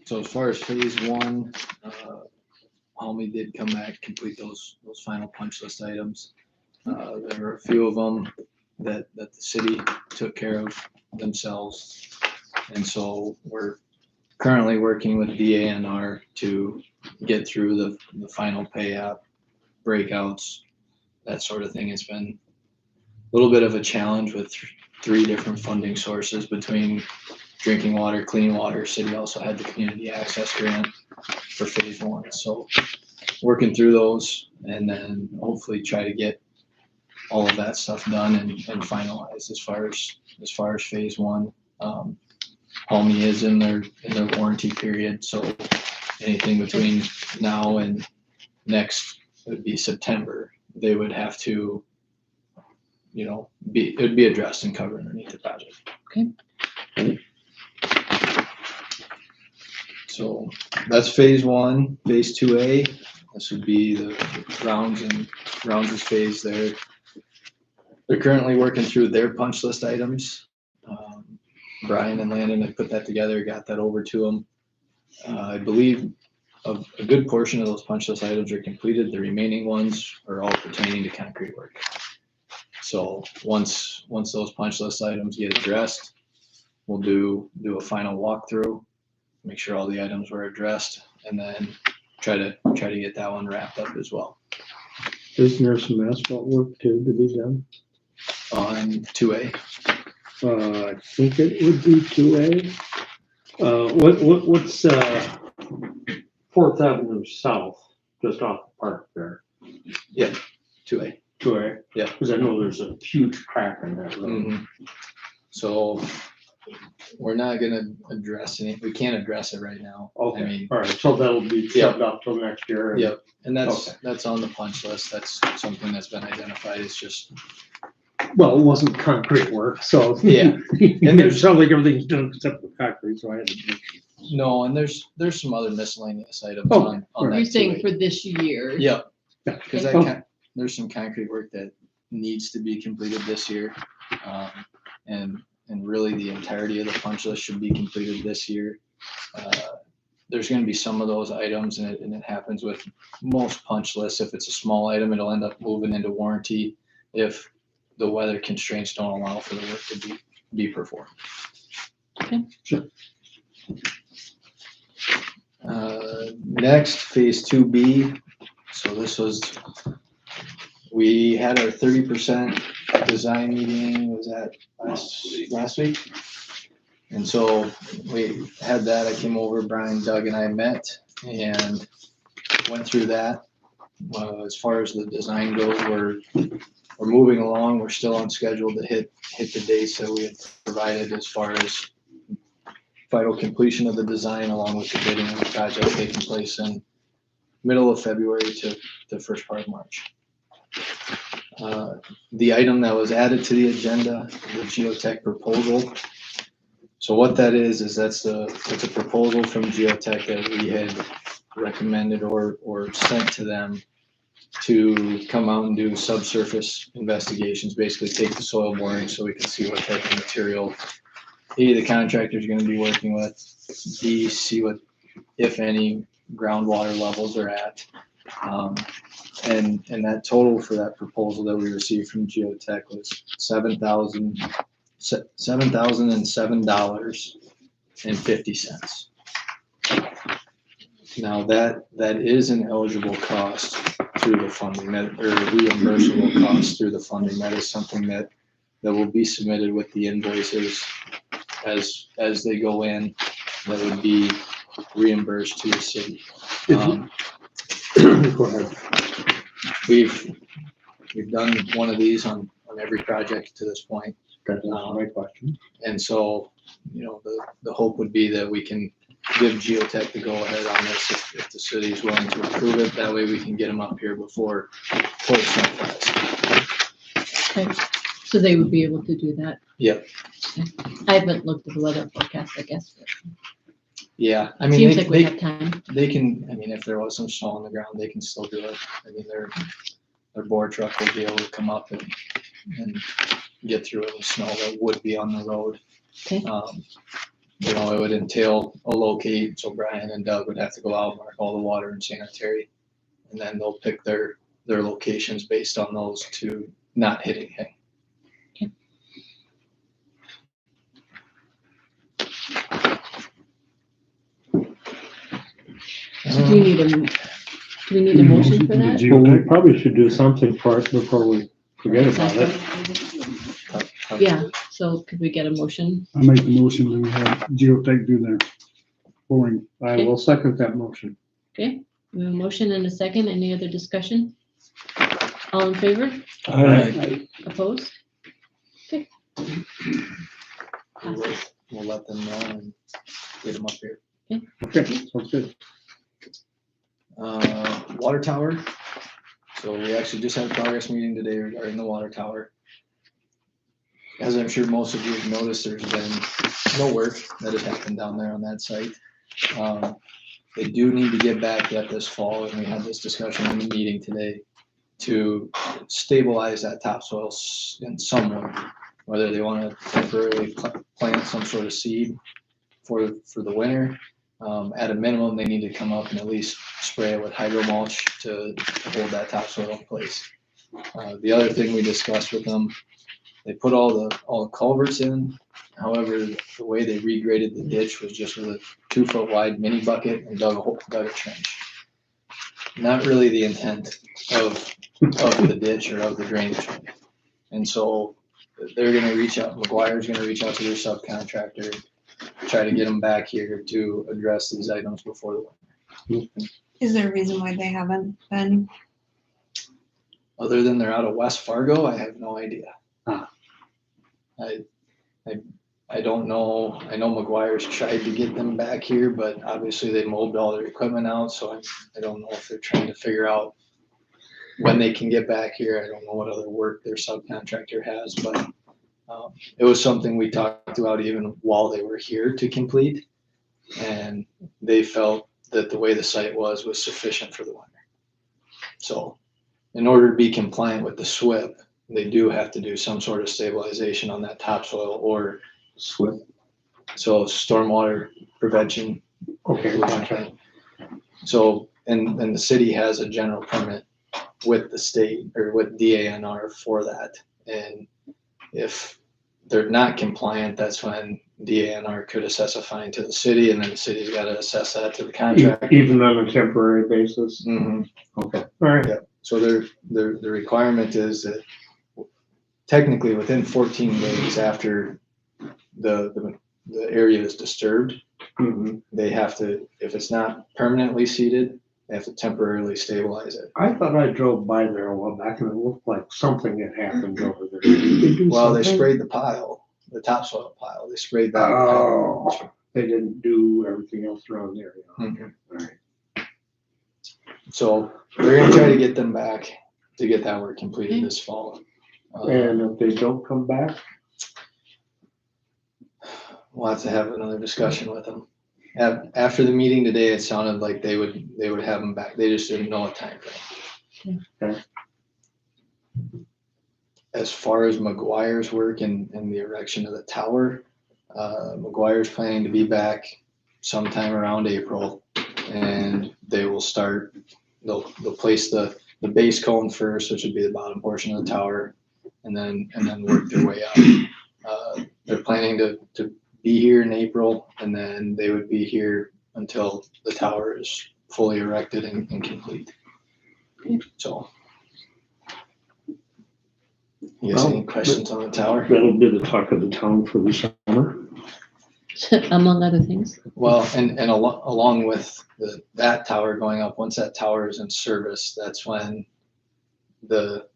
Speaker 11: So as far as phase one, Almy did come back, complete those final punch list items. There were a few of them that the city took care of themselves. And so we're currently working with DANR to get through the final pay app breakouts, that sort of thing. It's been a little bit of a challenge with 3 different funding sources between drinking water, clean water. City also had the community access grant for phase one. So working through those and then hopefully try to get all of that stuff done and finalized as far as phase one. Almy is in their warranty period. So anything between now and next would be September, they would have to, you know, it would be addressed and covered underneath the project.
Speaker 2: Okay.
Speaker 11: So that's phase one. Phase 2A, this would be the Rounds' phase there. They're currently working through their punch list items. Brian and Landon had put that together, got that over to them. I believe a good portion of those punch list items are completed. The remaining ones are all pertaining to concrete work. So once those punch list items get addressed, we'll do a final walkthrough, make sure all the items were addressed, and then try to get that one wrapped up as well.
Speaker 3: Isn't there some asphalt work too to be done?
Speaker 11: On 2A,
Speaker 3: I think it would be 2A. What's 4th Avenue South, just off the park there?
Speaker 11: 2A.
Speaker 3: to it.
Speaker 11: Yeah.
Speaker 3: Cause I know there's a huge crack in that road.
Speaker 11: Mhm. So we're not gonna address it, we can't address it right now. I
Speaker 3: Okay,
Speaker 11: mean,
Speaker 3: all right, so that'll be
Speaker 11: Yeah.
Speaker 3: shoved off till next year. and-
Speaker 11: yep, and
Speaker 3: Okay.
Speaker 11: that's on the punch list. That's something that's been identified. It's just,
Speaker 3: Well, it wasn't concrete work, so.
Speaker 11: Yeah.
Speaker 3: And it sounds like everything's done except for concrete, so I had to.
Speaker 11: no, and there's some other miscellaneous items
Speaker 3: Oh,
Speaker 11: on that.
Speaker 2: You're
Speaker 11: too.
Speaker 2: saying for this year?
Speaker 11: Yep,
Speaker 3: Yeah.
Speaker 11: because
Speaker 3: Okay.
Speaker 11: there's some concrete work that needs to be completed this year. And really the entirety of the punch list should be completed this year. There's gonna be some of those items, and it happens with most punch lists. If it's a small item, it'll end up moving into warranty if the weather constraints don't allow for the work to be performed.
Speaker 2: Okay.
Speaker 3: Sure.
Speaker 11: Next, phase 2B. So this was, we had our 30% design meeting, was that last week? And so we had that, I came over, Brian, Doug and I met and went through that. As far as the design goes, we're moving along, we're still on schedule to hit the dates that we had provided as far as final completion of the design along with the bidding of the project taking place in middle of February to the first part of March. The item that was added to the agenda, the geotech proposal. So what that is it's a proposal from geotech that we had recommended or sent to them to come out and do subsurface investigations, basically take the soil boring so we can see what type of material A, the contractor's gonna be working with, B, see what, if any, groundwater levels are at. And that total for that proposal that we received from geotech was $7,007.50. Now that is an eligible cost through the funding, or reimbursable cost through the funding. That is something that will be submitted with the invoices as they go in, that would be reimbursed to the city.
Speaker 3: Go ahead.
Speaker 11: We've done one of these on every project to this point.
Speaker 3: That's my question.
Speaker 11: And so, the hope would be that we can give geotech the go ahead on this if the city is willing to approve it. That way we can get them up here before full sunrise.
Speaker 2: Okay, so they would be able to do that?
Speaker 11: Yep.
Speaker 2: I haven't looked at the weather forecast, I guess. But
Speaker 11: Yeah, I mean,
Speaker 2: seems like we have time.
Speaker 11: they can, if there was some snow on the ground, they can still do it. I mean, their board truck will be able to come up and get through any snow that would be on the road.
Speaker 2: Okay.
Speaker 11: It would entail a locate, so Brian and Doug would have to go out, mark all the water and sanitary, and then they'll pick their locations based on those to not hit anything.
Speaker 2: So do we need a motion for that?
Speaker 3: Well, we probably should do something for it before we forget about it.
Speaker 2: Yeah, so could we get a motion?
Speaker 8: I make the motion that we have geotech do their boring.
Speaker 3: I will second that motion.
Speaker 2: Okay, we have a motion and a second. Any other discussion? All in favor?
Speaker 3: Aye.
Speaker 2: Opposed? Okay. Passes.
Speaker 11: We'll let them know and get them up here.
Speaker 3: Okay, sounds good.
Speaker 11: Water tower. So we actually just had a progress meeting today regarding the water tower. As I'm sure most of you have noticed, there's been no work that has happened down there on that site. They do need to get back yet this fall, and we had this discussion in the meeting today to stabilize that topsoil in some way, whether they want to temporarily plant some sort of seed for the winter. At a minimum, they need to come up and at least spray it with hydro mulch to hold that topsoil in place. The other thing we discussed with them, they put all the culverts in. However, the way they regraded the ditch was just with a 2-foot wide mini bucket and dug a trench. Not really the intent of the ditch or of the drainage. And so they're gonna reach out, McGuire's gonna reach out to their subcontractor, try to get them back here to address these items before the winter.
Speaker 9: Is there a reason why they haven't been?
Speaker 11: Other than they're out of West Fargo, I have no idea.
Speaker 3: Ah.
Speaker 11: I don't know. I know McGuire's tried to get them back here, but obviously they mobbed all their equipment out, so I don't know if they're trying to figure out when they can get back here. I don't know what other work their subcontractor has, but it was something we talked about even while they were here to complete. And they felt that the way the site was sufficient for the winter. So in order to be compliant with the SWIP, they do have to do some sort of stabilization on that topsoil or
Speaker 3: SWIP.
Speaker 11: so stormwater prevention.
Speaker 3: Okay, gotcha.
Speaker 11: So, and the city has a general permit with the state or with DANR for that. And if they're not compliant, that's when DANR could assess a fine to the city, and then the city's got to assess that to the contractor.
Speaker 3: Even on a temporary basis?
Speaker 11: Mhm.
Speaker 3: Okay, all right.
Speaker 11: Yeah, so the requirement is that technically within 14 days after the area is disturbed,
Speaker 3: Mhm.
Speaker 11: they have to, if it's not permanently seeded, they have to temporarily stabilize it.
Speaker 3: I thought I drove by there a while back and it looked like something had happened over there. Did they do
Speaker 11: Well, they
Speaker 3: something?
Speaker 11: sprayed the pile, the topsoil pile, they sprayed that.
Speaker 3: Oh, they didn't do everything else around there.
Speaker 11: Mhm.
Speaker 3: All right.
Speaker 11: So we're gonna try to get them back to get that work completed this fall.
Speaker 3: And if they don't come back,
Speaker 11: We'll have to have another discussion with them. After the meeting today, it sounded like they would have them back. They just didn't know a time frame.
Speaker 3: Okay.
Speaker 11: As far as McGuire's work and the erection of the tower, McGuire's planning to be back sometime around April, and they will start, they'll place the base cone first, which would be the bottom portion of the tower, and then work their way out. They're planning to be here in April, and then they would be here until the tower is fully erected and complete. So. You guys any questions on the tower?
Speaker 3: that'll be the talk of the town for the summer.
Speaker 2: Among other things.
Speaker 11: Well, and along with that tower going up, once that tower is in service, that's when the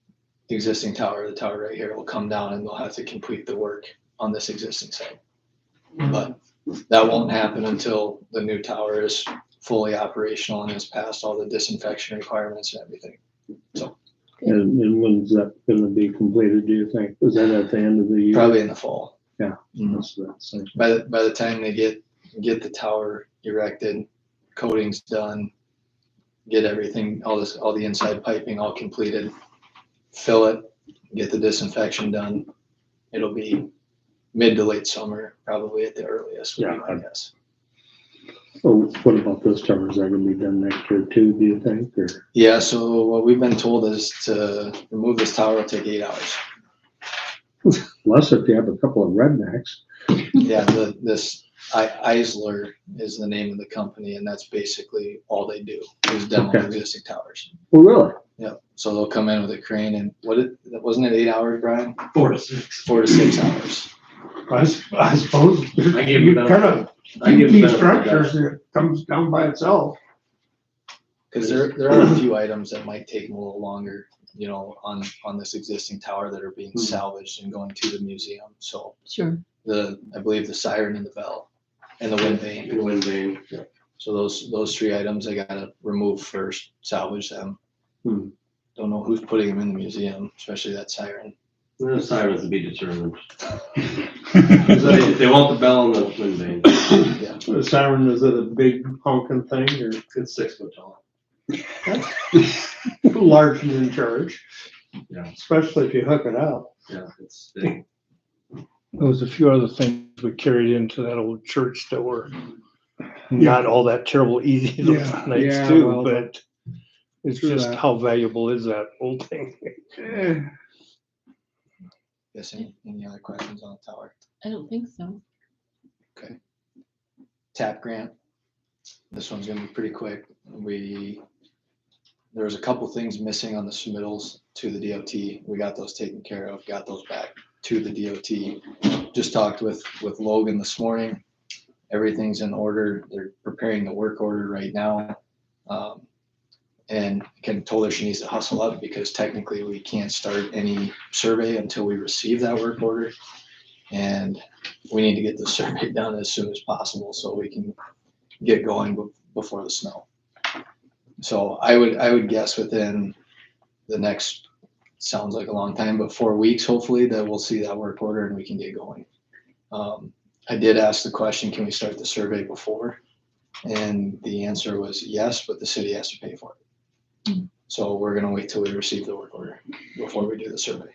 Speaker 11: existing tower, the tower right here, will come down and they'll have to complete the work on this existing site. But that won't happen until the new tower is fully operational and has passed all the disinfection requirements and everything. So
Speaker 3: And when's that gonna be completed, do you think? Is that at the end of the year?
Speaker 11: probably in the fall.
Speaker 3: Yeah.
Speaker 11: Mhm.
Speaker 3: That's what I'm saying.
Speaker 11: By the time they get the tower erected, coating's done, get everything, all the inside piping all completed, fill it, get the disinfection done, it'll be mid to late summer, probably at the earliest, would be my guess.
Speaker 3: So what about this tower? Is that gonna be done next year too, do you think, or?
Speaker 11: Yeah, so what we've been told is to remove this tower will take 8 hours.
Speaker 3: Unless if you have a couple of rednecks.
Speaker 11: Yeah, this Eisler is the name of the company, and that's basically all they do, is demo
Speaker 3: Okay.
Speaker 11: existing towers.
Speaker 3: Well, really?
Speaker 11: Yep, so they'll come in with a crane and wasn't it 8 hours, Brian?
Speaker 1: 4 to 6.
Speaker 11: 4 to 6 hours.
Speaker 3: I suppose.
Speaker 1: I gave
Speaker 3: You
Speaker 1: them
Speaker 3: kind of,
Speaker 1: I give them
Speaker 3: these
Speaker 1: benefit of the doubt.
Speaker 3: structures, it comes down by itself.
Speaker 11: Cause there are a few items that might take a little longer, you know, on this existing tower that are being salvaged and going to the museum. So
Speaker 2: Sure.
Speaker 11: I believe the siren and the bell and the wind vane.
Speaker 1: In the wind vane.
Speaker 11: So those 3 items I gotta remove first, salvage them.
Speaker 3: Hmm.
Speaker 11: Don't know who's putting them in the museum, especially that siren.
Speaker 1: The sirens to be determined. They want the bell and the wind vane.
Speaker 11: Yeah.
Speaker 3: The siren, is it a big honking thing or
Speaker 1: It's 6 foot tall.
Speaker 3: large and in charge?
Speaker 1: Yeah.
Speaker 3: Especially if you hook it up.
Speaker 1: Yeah, it's big.
Speaker 4: There was a few other things we carried into that old church that were not all that terrible easy those
Speaker 3: Yeah.
Speaker 4: nights
Speaker 3: Yeah,
Speaker 4: too,
Speaker 3: well,
Speaker 4: but it's
Speaker 3: true
Speaker 4: just
Speaker 3: that.
Speaker 4: how valuable is that old thing?
Speaker 11: Yes, any other questions on the tower?
Speaker 2: I don't think so.
Speaker 11: TAP grant. This one's gonna be pretty quick. There was a couple things missing on the submittals to the DOT. We got those taken care of, got those back to the DOT. Just talked with Logan this morning. Everything's in order. They're preparing the work order right now. and kind of told her she needs to hustle up because technically we can't start any survey until we receive that work order. And we need to get the survey done as soon as possible so we can get going before the snow. So I would guess within the next, sounds like a long time, but 4 weeks, hopefully, that we'll see that work order and we can get going. I did ask the question, can we start the survey before? And the answer was yes, but the city has to pay for it. So we're gonna wait till we receive the work order before we do the survey.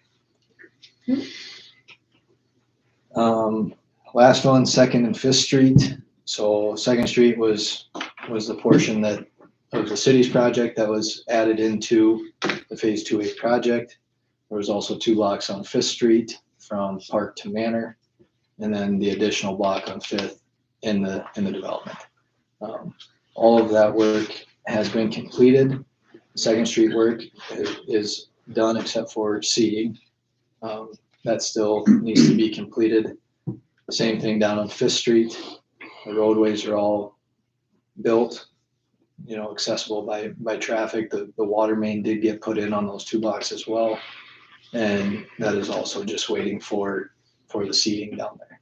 Speaker 11: Last one, 2nd and 5th Street. So 2nd Street was the portion that of the city's project that was added into the Phase 2A project. There was also 2 blocks on 5th Street from Park to Manor, and then the additional block on 5th in the development. All of that work has been completed. 2nd Street work is done except for seeding. That still needs to be completed. Same thing down on 5th Street. The roadways are all built, accessible by traffic. The water main did get put in on those 2 blocks as well. And that is also just waiting for the seeding down there.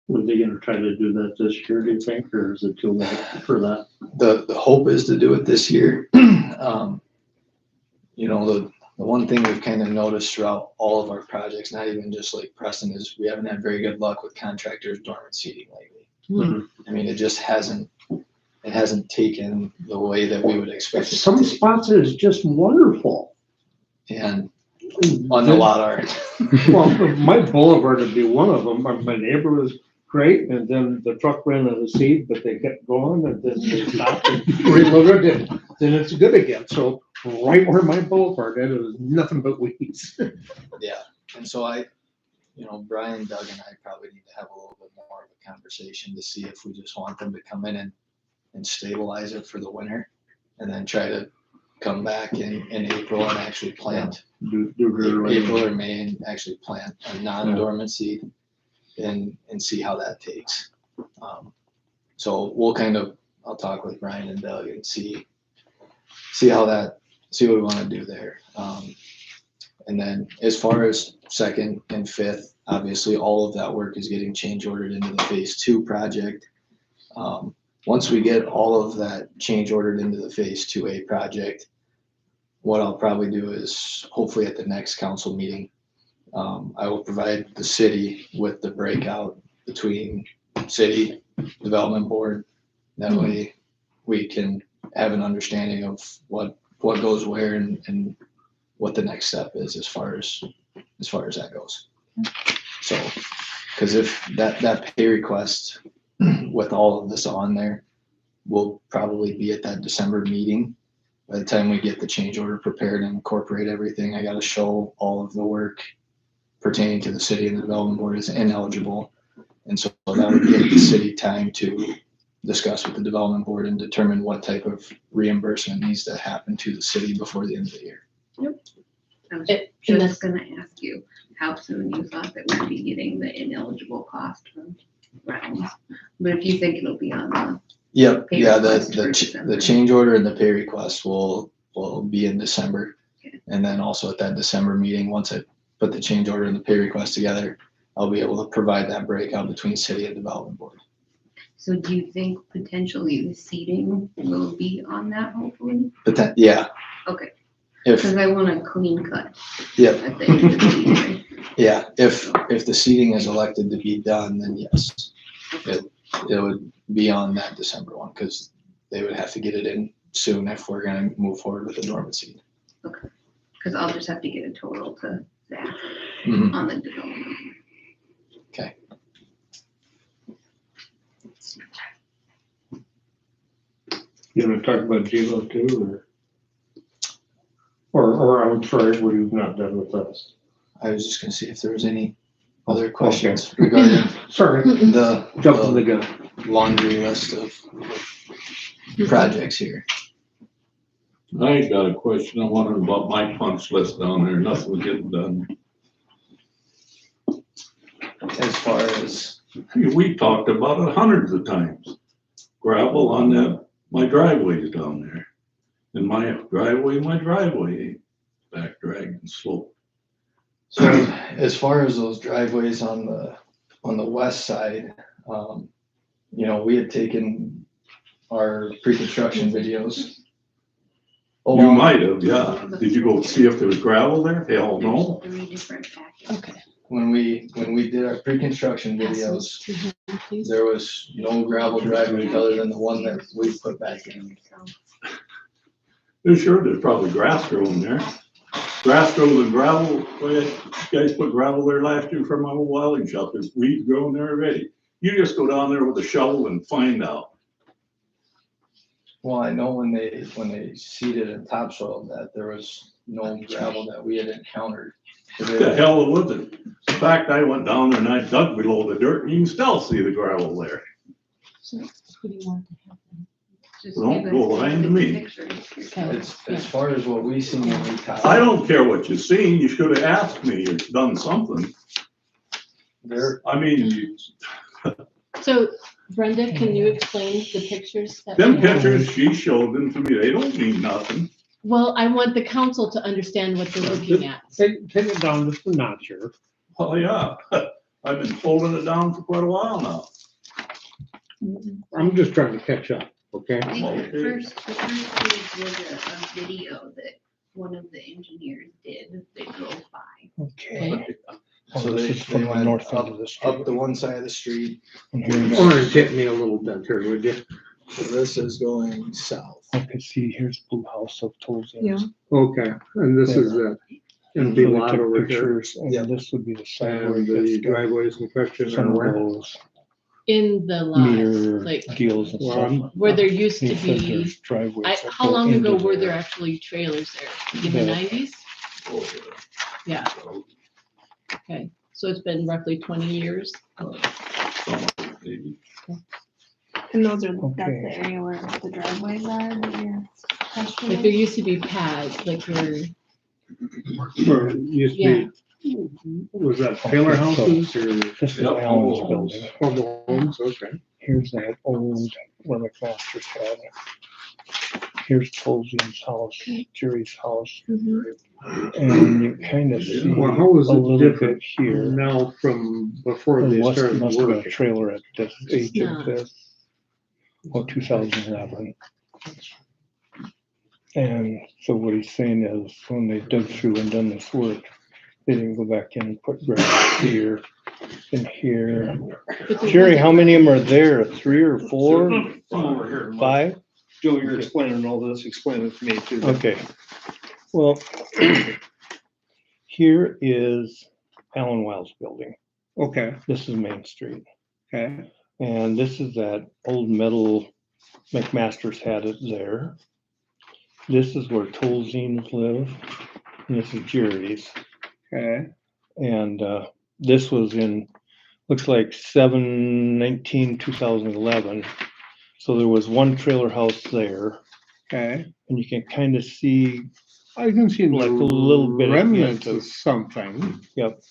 Speaker 3: Were they gonna try to do that this year, do you think, or is it too late for that?
Speaker 11: The hope is to do it this year. The one thing we've kind of noticed throughout all of our projects, not even just like Preston, is we haven't had very good luck with contractors dormant seeding lately. I mean, it just hasn't taken the way that we would expect it
Speaker 3: Some
Speaker 11: to take.
Speaker 3: spots it is just wonderful.
Speaker 11: And on a lot aren't.
Speaker 3: Well, my boulevard would be one of them. My neighbor was great, and then the truck ran out of seed, but they kept going, and then they stopped and reloaded it. Then it's good again. So right where my boulevard is, it was nothing but weeds.
Speaker 11: Yeah, and so Brian, Doug, and I probably need to have a little bit more of a conversation to see if we just want them to come in and stabilize it for the winter, and then try to come back in April and actually plant. April or May and actually plant a non-dormant seed and see how that takes. So I'll talk with Brian and Doug and see what we want to do there. And then as far as 2nd and 5th, obviously all of that work is getting change ordered into the Phase 2 project. Once we get all of that change ordered into the Phase 2A project, what I'll probably do is hopefully at the next council meeting, I will provide the city with the breakout between city development board. That way we can have an understanding of what goes where and what the next step is as far as that goes. So, because if that pay request with all of this on there will probably be at that December meeting. By the time we get the change order prepared and incorporate everything, I got to show all of the work pertaining to the city and the development board is ineligible. And so that would give the city time to discuss with the development board and determine what type of reimbursement needs to happen to the city before the end of the year.
Speaker 7: I was just gonna ask you how soon you thought that we'd be getting the ineligible cost from rounds. But if you think it'll be on the
Speaker 11: Yep,
Speaker 7: pay
Speaker 11: yeah,
Speaker 7: request for
Speaker 11: the
Speaker 7: December.
Speaker 11: change order and the pay request will be in December.
Speaker 7: Okay.
Speaker 11: And then also at that December meeting, once I put the change order and the pay request together, I'll be able to provide that breakout between city and development board.
Speaker 7: So do you think potentially the seating will be on that hopefully?
Speaker 11: But yeah,
Speaker 7: Okay,
Speaker 11: if,
Speaker 7: because I want a clean cut
Speaker 11: yep,
Speaker 7: at the end of the meeting.
Speaker 11: yeah, if the seating is elected to be done, then yes. It would be on that December one, because they would have to get it in soon if we're gonna move forward with the dormant seed.
Speaker 7: Okay, because I'll just have to get a total to Zach
Speaker 11: Mhm.
Speaker 7: on the development.
Speaker 11: Okay.
Speaker 3: You wanna talk about J-Lo too, or I'm sorry, were you not done with us?
Speaker 11: I was just gonna see if there was any other questions regarding
Speaker 3: Sorry, jumping the gun.
Speaker 11: laundry list of projects here.
Speaker 5: I got a question. I'm wondering about my punch list down there. Nothing's getting done.
Speaker 11: As far as,
Speaker 5: We talked about it hundreds of times. Gravel on my driveways down there. In my driveway ain't back dragged and sloped.
Speaker 11: So as far as those driveways on the west side, you know, we had taken our pre-construction videos.
Speaker 5: You might have, yeah. Did you go see if there was gravel there? Hell, no.
Speaker 7: There's 3 different packets.
Speaker 2: Okay.
Speaker 11: When we did our pre-construction videos, there was no gravel driveways other than the one that we put back in.
Speaker 5: There's probably grass growing there. Grass grows and gravel, you guys put gravel there last year from my old welding shop, there's weeds growing there already. You just go down there with a shovel and find out.
Speaker 11: Well, I know when they seeded and topsoil that there was no gravel that we had encountered.
Speaker 5: The hell it wasn't. In fact, I went down there and I dug below the dirt and you can still see the gravel there.
Speaker 2: So who do you want to have them?
Speaker 7: Just
Speaker 5: Don't
Speaker 7: give
Speaker 5: go
Speaker 7: us
Speaker 5: lying to me.
Speaker 7: pictures.
Speaker 2: Okay.
Speaker 11: As far as what we seen when we top.
Speaker 5: I don't care what you seen, you should have asked me or done something.
Speaker 11: There,
Speaker 5: I mean,
Speaker 2: So Brenda, can you explain the pictures that?
Speaker 5: them
Speaker 2: we have?
Speaker 5: pictures, she showed them to me, they don't mean nothing.
Speaker 2: Well, I want the council to understand what they're looking at.
Speaker 3: Take it down just a notch here.
Speaker 5: Oh, yeah, I've been holding it down for quite a while now.
Speaker 3: I'm just trying to catch up, okay?
Speaker 7: I think
Speaker 5: Okay.
Speaker 7: the first page was a video that one of the engineers did, they drove by.
Speaker 4: Okay.
Speaker 11: so
Speaker 4: This
Speaker 11: they
Speaker 4: is from the
Speaker 11: went
Speaker 4: north end
Speaker 11: up,
Speaker 4: of the street.
Speaker 11: up the one side of the street.
Speaker 4: And here's-
Speaker 3: Orientate me a little bit here, would you?
Speaker 11: So this is going south.
Speaker 4: Okay, see, here's Blue House of Tolzien.
Speaker 9: Yeah.
Speaker 3: Okay, and this is the empty
Speaker 4: So they
Speaker 3: lot
Speaker 4: took
Speaker 3: over here.
Speaker 4: pictures, and
Speaker 11: Yep.
Speaker 4: this would be the side where
Speaker 3: And
Speaker 4: you
Speaker 3: the
Speaker 4: guys got
Speaker 3: driveways in question
Speaker 4: some
Speaker 3: are
Speaker 4: of
Speaker 3: where?
Speaker 4: those
Speaker 2: In the lot,
Speaker 4: meter
Speaker 2: like
Speaker 4: deals and
Speaker 3: Well,
Speaker 4: stuff.
Speaker 2: where there used to
Speaker 4: He said
Speaker 2: be,
Speaker 4: there's driveways that
Speaker 2: how
Speaker 4: go
Speaker 2: long ago
Speaker 4: into
Speaker 2: were there
Speaker 4: there.
Speaker 2: actually trailers there? In the
Speaker 4: Yeah.
Speaker 2: 90s? Yeah, okay. So it's been roughly 20 years.
Speaker 5: Maybe.
Speaker 9: And those are, that's
Speaker 4: Okay.
Speaker 9: the area where the driveways are that you're
Speaker 2: Like there
Speaker 9: questioning?
Speaker 2: used to be pads, like where,
Speaker 3: Or used to be, was that Taylor houses or
Speaker 4: This is
Speaker 5: Yep.
Speaker 4: Allen's building.
Speaker 3: mobile homes? Okay.
Speaker 4: Here's that old, where McMaster's had it. Here's Tolzien's house, Jerry's house,
Speaker 9: Mhm.
Speaker 4: and you kind of see
Speaker 3: Well, how was
Speaker 4: a
Speaker 3: it
Speaker 4: little
Speaker 3: different
Speaker 4: bit here.
Speaker 3: now from before
Speaker 4: There
Speaker 3: they
Speaker 4: must
Speaker 3: started
Speaker 4: have been a
Speaker 3: working?
Speaker 4: trailer at this age
Speaker 2: not.
Speaker 4: of this, 2011. And so what he's saying is, when they dug through and done this work, they didn't go back in and put grass here and here.
Speaker 2: but there
Speaker 4: Jerry,
Speaker 2: wasn't-
Speaker 4: how many of them are there? 3 or 4?
Speaker 3: Come over here.
Speaker 4: 5?
Speaker 3: Joe, you're explaining all this, explain it to me too.
Speaker 4: Okay. Well, here is Alan Wild's building.
Speaker 3: Okay,
Speaker 4: This is Main Street.
Speaker 3: okay,
Speaker 4: And this is that old metal, McMaster's had it there. This is where Tolzien's live, and this is Jerry's.
Speaker 3: okay,
Speaker 4: And this was in, looks like 7/19/2011. So there was one trailer house there,
Speaker 3: okay.
Speaker 4: and you can kind of see,
Speaker 3: I can see
Speaker 4: Like a little bit of
Speaker 3: remnants
Speaker 4: into-
Speaker 3: of something.
Speaker 4: yep.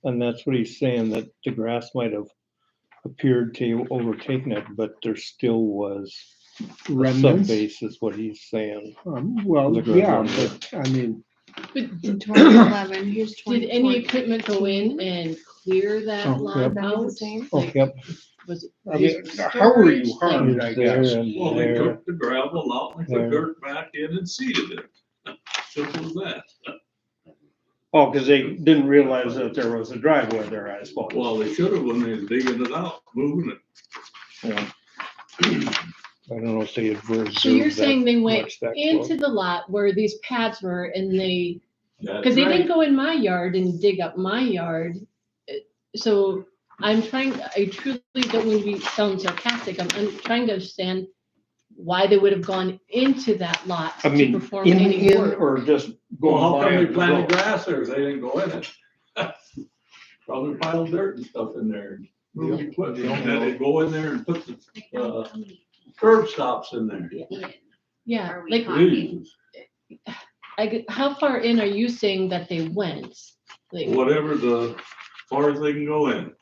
Speaker 4: And that's what he's saying, that the grass might have appeared to overtaken it, but there still was a
Speaker 3: Remnants.
Speaker 4: subbase is what he's saying.
Speaker 3: Well,
Speaker 4: The good
Speaker 3: yeah,
Speaker 4: one.
Speaker 3: but I mean,
Speaker 2: But
Speaker 9: In 2011, here's
Speaker 2: did
Speaker 9: 2014.
Speaker 2: any equipment go in and clear that
Speaker 4: Oh,
Speaker 2: lot
Speaker 4: yep.
Speaker 9: That was the
Speaker 2: out?
Speaker 9: same?
Speaker 4: Oh,
Speaker 2: Like,
Speaker 4: yep.
Speaker 2: was it
Speaker 3: I mean,
Speaker 2: used for
Speaker 3: how were you
Speaker 2: storage?
Speaker 3: harmed?
Speaker 2: Like,
Speaker 3: I guess.
Speaker 4: There and
Speaker 5: Well, they
Speaker 4: there.
Speaker 5: took the gravel out, and they
Speaker 4: There.
Speaker 5: put dirt back in and seeded it. Simple as that.
Speaker 3: Oh, because they didn't realize that there was a driveway there, I suppose.
Speaker 5: Well, they should have when they was digging it out, moving it.
Speaker 4: Yeah. I don't know if they had observed
Speaker 2: So you're
Speaker 4: that
Speaker 2: saying they went
Speaker 4: much that
Speaker 2: into
Speaker 4: close.
Speaker 2: the lot where these pads were and they,
Speaker 5: That's
Speaker 2: because they
Speaker 5: right.
Speaker 2: didn't go in my yard and dig up my yard. So I truly don't want to be sounding sarcastic. I'm trying to understand why they would have gone into that lot
Speaker 3: I
Speaker 2: to
Speaker 3: mean,
Speaker 2: perform
Speaker 3: in,
Speaker 2: any work.
Speaker 3: or just
Speaker 5: Well,
Speaker 3: going
Speaker 5: how
Speaker 3: by
Speaker 5: come they
Speaker 3: it to
Speaker 5: planted
Speaker 3: go?
Speaker 5: grass there if they didn't go in it? Probably piled dirt and stuff in there. Moved equipment, and then they'd go in there and put the curb stops in there.
Speaker 2: Yeah,
Speaker 7: Are we
Speaker 2: like,
Speaker 7: talking?
Speaker 2: how far in are you saying that they went? Like,
Speaker 5: Whatever the, far as they can go in.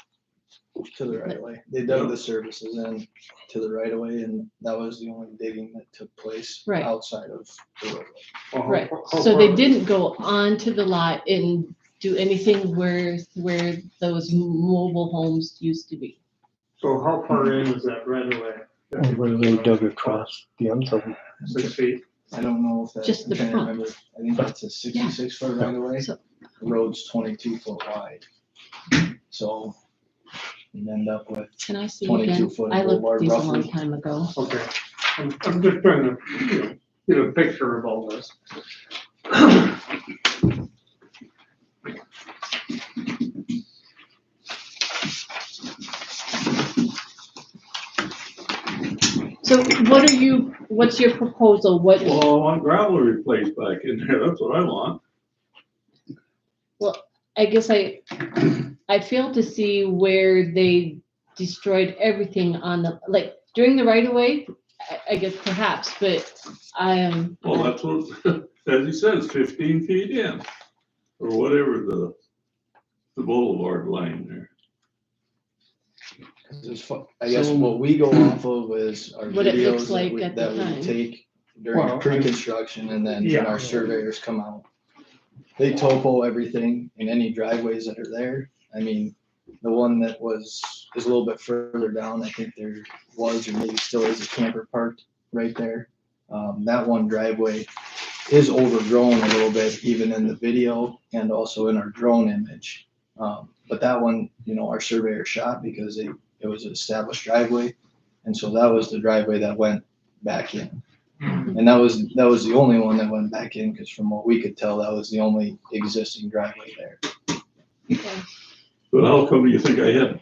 Speaker 11: to the right of way. They dug the services in to the right of way, and that was the only digging that took place
Speaker 2: Right.
Speaker 11: outside of the roadway.
Speaker 3: Well,
Speaker 2: Right,
Speaker 3: how
Speaker 2: so they
Speaker 3: far-
Speaker 2: didn't go onto the lot and do anything where those mobile homes used to be.
Speaker 3: So how far in is that right away?
Speaker 4: Where they dug across the ends of them.
Speaker 3: 6 feet.
Speaker 11: I don't know if that.
Speaker 2: Just the
Speaker 11: I'm trying to
Speaker 2: front.
Speaker 11: remember. I think that's a 66-foot right of way.
Speaker 2: So-
Speaker 11: The road's 22 foot wide. So you end up with,
Speaker 2: Can I see
Speaker 11: 22
Speaker 2: again?
Speaker 11: foot
Speaker 2: I looked
Speaker 11: boulevard
Speaker 2: at these a long
Speaker 11: roughly.
Speaker 2: time ago.
Speaker 3: Okay. I'm just trying to, get a picture of all this.
Speaker 2: So what's your proposal? What,
Speaker 5: Well, I want gravel replaced back in there, that's what I want.
Speaker 2: I guess I fail to see where they destroyed everything on the, like, during the right of way, I guess perhaps, but I am.
Speaker 5: Well, that's what, as he says, 15 feet in, or whatever the boulevard line there.
Speaker 11: 'cause it's I guess
Speaker 6: So-
Speaker 11: what we go off of is our
Speaker 2: What it looks
Speaker 11: videos
Speaker 2: like
Speaker 11: that we,
Speaker 2: at the
Speaker 11: that we
Speaker 2: time.
Speaker 11: take during
Speaker 3: Well,
Speaker 11: pre-construction, and then when
Speaker 3: yeah.
Speaker 11: our surveyors come out. They topo everything in any driveways that are there. I mean, the one that is a little bit further down, I think there was, or maybe still is, a camper parked right there. That one driveway is overgrown a little bit, even in the video and also in our drone image. But that one, our surveyor shot because it was an established driveway. And so that was the driveway that went back in. And that was the only one that went back in, because from what we could tell, that was the only existing driveway there.
Speaker 5: But how come you think I had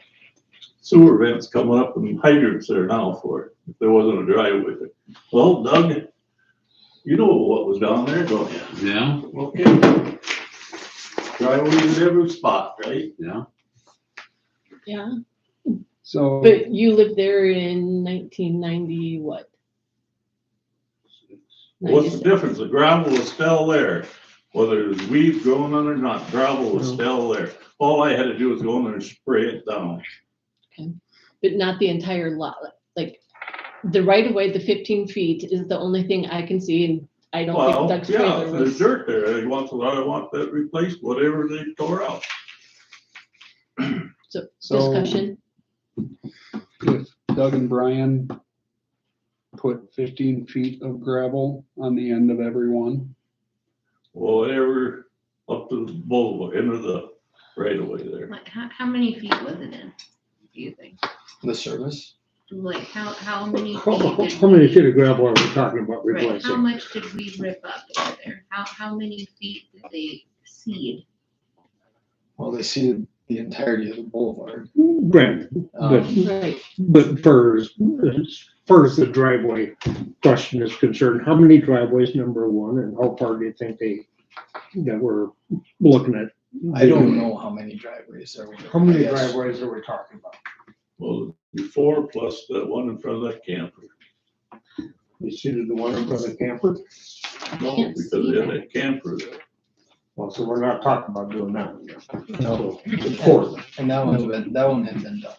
Speaker 5: sewer vents coming up and hydrants there now for it, if there wasn't a driveway there? Well, Doug, you know what was down there, don't you?
Speaker 1: Yeah,
Speaker 5: Okay. Driveways in every spot, right?
Speaker 1: yeah.
Speaker 2: Yeah,
Speaker 3: So.
Speaker 2: but you lived there in 1990, what?
Speaker 5: What's the
Speaker 2: 96.
Speaker 5: difference? The gravel is still there. Whether there's weeds growing on it or not, gravel is still there. All I had to do was go in there and spray it down.
Speaker 2: But not the entire lot, like, the right of way, the 15 feet is the only thing I can see, and I don't
Speaker 5: Well,
Speaker 2: think Doug's
Speaker 5: yeah,
Speaker 2: trailer
Speaker 5: there's
Speaker 2: was.
Speaker 5: dirt there. I want that replaced, whatever they tore out.
Speaker 2: So,
Speaker 8: So-
Speaker 2: discussion,
Speaker 8: Doug and Brian put 15 feet of gravel on the end of every one.
Speaker 5: Whatever, up to the boulevard, into the right of way there.
Speaker 7: Like, how many feet was it in, do you think?
Speaker 11: The service,
Speaker 7: Like, how many
Speaker 3: How
Speaker 7: feet did
Speaker 3: how many
Speaker 7: we-
Speaker 3: feet of gravel are we talking about
Speaker 7: Right, how
Speaker 3: replacing?
Speaker 7: much did we rip up over there? How many feet did they seed?
Speaker 11: well, they seeded the entirety of the boulevard.
Speaker 3: Right, but,
Speaker 2: right,
Speaker 3: but as far as the driveway question is concerned, how many driveways, number one, and how far do you think that we're looking at?
Speaker 11: I don't know how many driveways there were.
Speaker 3: How many
Speaker 11: I guess.
Speaker 3: driveways are we talking about?
Speaker 5: Well, before plus the one in front of that camper.
Speaker 3: You seated the one in front of the camper?
Speaker 5: No,
Speaker 2: Can't
Speaker 5: because
Speaker 2: see
Speaker 5: they had
Speaker 2: that.
Speaker 5: that camper there.
Speaker 3: Well, so we're not talking about doing that.
Speaker 11: No.
Speaker 3: Of course.
Speaker 11: And that one had been done.